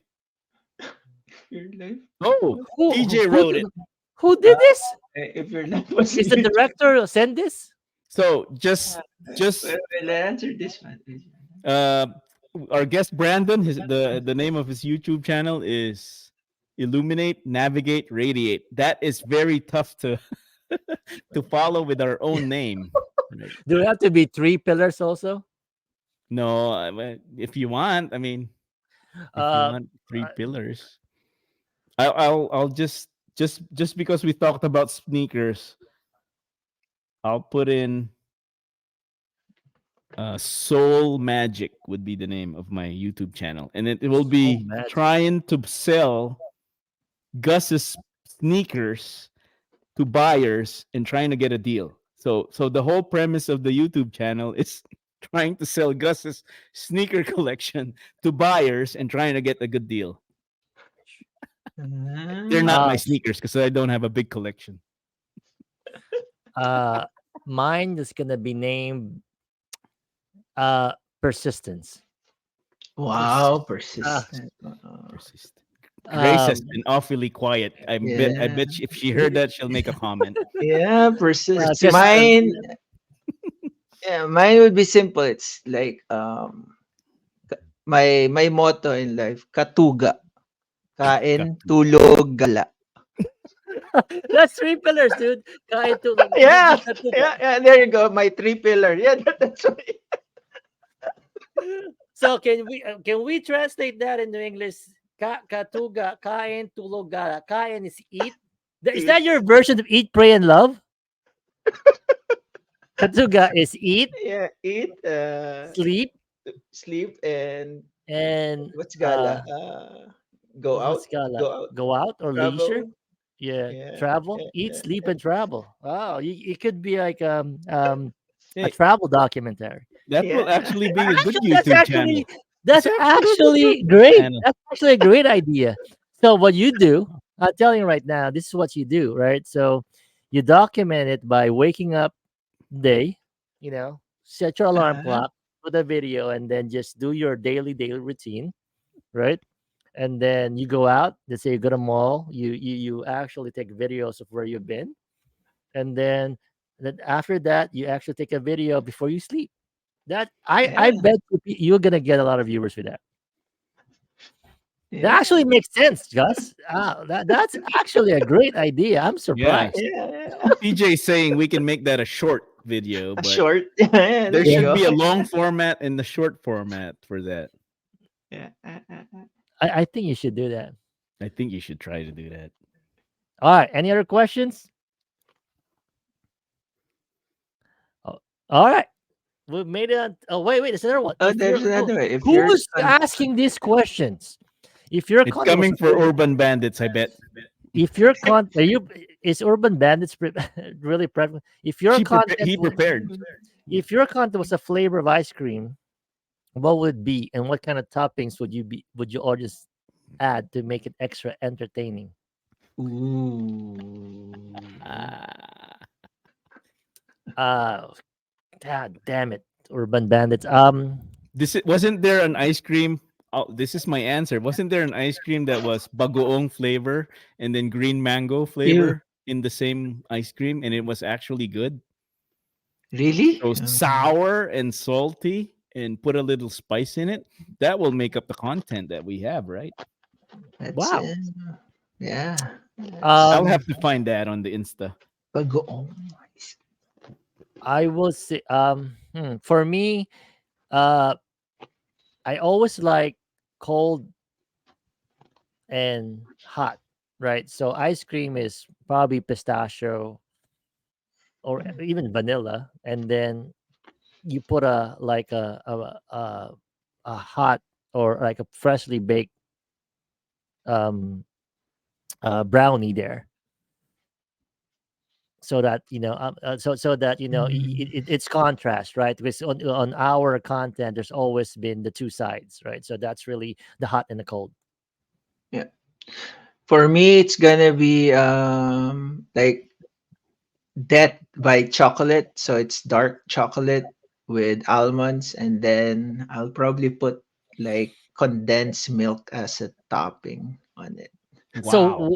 Your life. Oh, TJ wrote it. Who did this? If your life was Is the director send this? So just Well, I answered this one. uh our guest Brandon, the name of his YouTube channel is Illuminate, Navigate, Radiate. That is very tough to to follow with our own name. Right? Do it have to be 3 pillars also? No, if you want, I mean, if you Uh, want 3 uh, pillars, I'll just because we talked about sneakers, I'll put in Soul Magic would be the name of my YouTube channel, and it will Soul be Magic. trying to sell Gus's sneakers to buyers and trying to get a deal. So the whole premise of the YouTube channel is trying to sell Gus's sneaker collection to buyers and trying to get a good deal. They're not Ah, my Uh, sneakers because I don't have a big collection. uh, Mine is gonna be named uh persistence. wow, Uh, persistent. Persist. Grace has um, been awfully quiet. I Yeah, bet if she heard that, she'll make a comment. yeah, persist. because Persistent. Mine, yeah, mine would be simple. It's like my motto in life, katuga, kain, tulog, gala. that's three pillars, dude. Kain tulog. Yeah, Di katuga. yeah, yeah. There you go. My three pillar. Yeah, that's right. So can we translate that into English? Katuga, kain, tulog, gala. Kain is eat. Is Eat. that your version of eat, pray, and love? Katuga is eat, Yeah, eat, sleep, sleep, and and what's gala? Go what's out, gala? go out, Go out or leisure? travel. Yeah, Yeah, travel, yeah, eat, yeah, sleep, yeah. and travel. Oh, it could be like a Hey, travel documentary. that will Yeah. actually be a good Actually, that's YouTube channel. actually It's that's actually a good actually YouTube great. channel. That's actually a great idea. So what you do, I'm telling you right now, this is what you do, right? So you document it by waking up day, set your alarm Uh-huh. clock, put a video, and then just do your daily routine, right? And then you go out. Let's say you go to mall. You actually take videos of where you've been, and then after that, you actually take a video before you sleep. That I Yeah, bet you're gonna get a lot of viewers with that. That yeah, actually makes sense, Gus. That's actually a great idea. I'm Yeah. surprised. yeah. TJ is saying we can make that a short video, A but short. Yeah, there there you Yeah, should go. be a long format and the short format for that. Yeah. I think you should do that. I think you should try to do that. All right. Any other questions? Oh, all right. We made it. Oh, wait. There's another one. Oh, there's another way. If you're Who's asking these questions? If your It's content was coming for urban bandits, I bet. if your content, are you is Urban Bandits really prevalent? He prepared. If your content was a flavor of ice cream, what would it be, and what kind of toppings would you all just add to make it extra entertaining? ooh. Ah. Uh God damn it, Urban Bandits. Wasn't there an ice cream? Oh, this is my answer. Wasn't there an ice cream that was bagoong flavor and then green mango Ew. flavor in the same ice cream, and it was actually good? Really? So sour and salty, and put a little spice in it. That will make up the content that we have, right? That's Wow. yeah. That's I'll Um, have to find that on the Insta. bagoong. I will say, for me, uh, I always like cold and hot, right? So ice cream is probably pistachio or even vanilla, and then you put a hot or like a freshly baked um brownie there, so that so that it's contrast, right? Because on our content there's always been the two sides, right? So that's really the hot and the cold. Yeah. For me, it's gonna be like Death by Chocolate. So it's dark chocolate with almonds, and then I'll probably put like condensed milk as a topping on it. So Wow.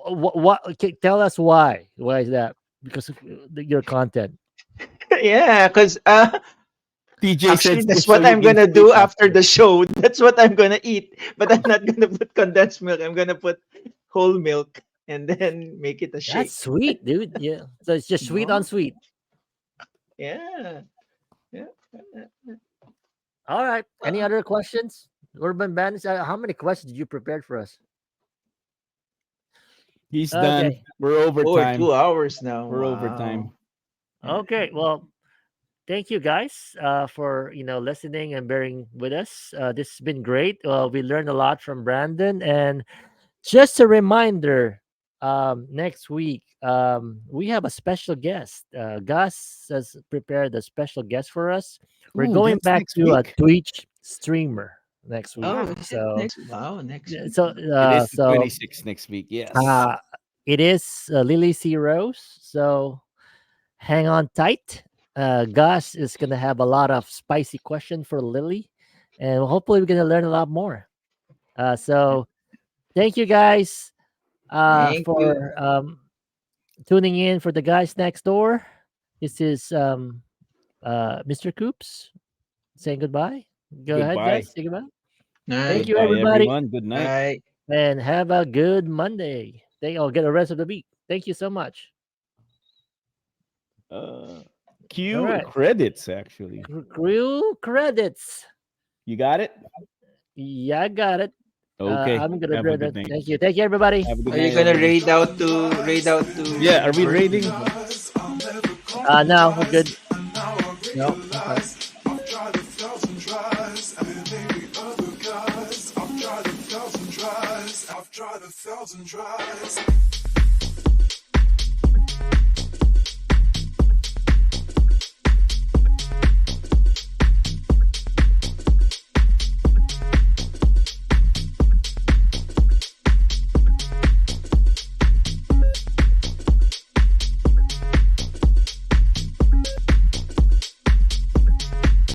what okay, tell us why is that? Because of your content. Yeah, because TJ said actually so, that's so what you I'm can gonna sleep do after after. the show. That's what I'm gonna eat. But I'm not gonna put condensed milk. I'm gonna put whole milk and then make it a That's shake. sweet, dude. Yeah, so it's just sweet on No? sweet. Yeah. Yeah. All right, any Uh, other questions? Urban Bandits, how many questions did you prepared for us? He's done. Okay. We're over over time. 2 hours now. We're over Wow. time. Yeah. Okay, well, thank you guys for listening and bearing with us. This has been great. We learned a lot from Brandon, and just a reminder, next week we have a special guest. Gus has prepared a special guest for us. We're Ooh, going that's back next to a week. Twitch streamer next week. Oh, Wow. is it So next? Wow, next yeah, week. so It is the so 26th next week. Yes. it is Lily C Rose. So hang on tight. Gus is gonna have a lot of spicy question for Lily, and hopefully we're gonna learn a lot more. So thank you guys Thank you. for tuning in for the guys next door. This is Mr. Coops saying goodbye. Go ahead, Goodbye. guys. Say goodbye. Thank Night. you, Goodbye, everybody, everyone. Good night. Bye. and have a good Monday. Get the rest of the week. Thank you so much. Uh, All cue right. credits, actually. Crew credits. You got it? Yeah, I got it. Okay. I'm gonna Have do a it. good night. Thank you. Thank you, everybody. Have a good Are you night, gonna everybody. raid out to Yeah, are we Bert? rating? No, we're good. And now I No, okay. realize I've tried 1,000 tries, and maybe other guys. I've tried 1,000 tries. I've tried 1,000 tries.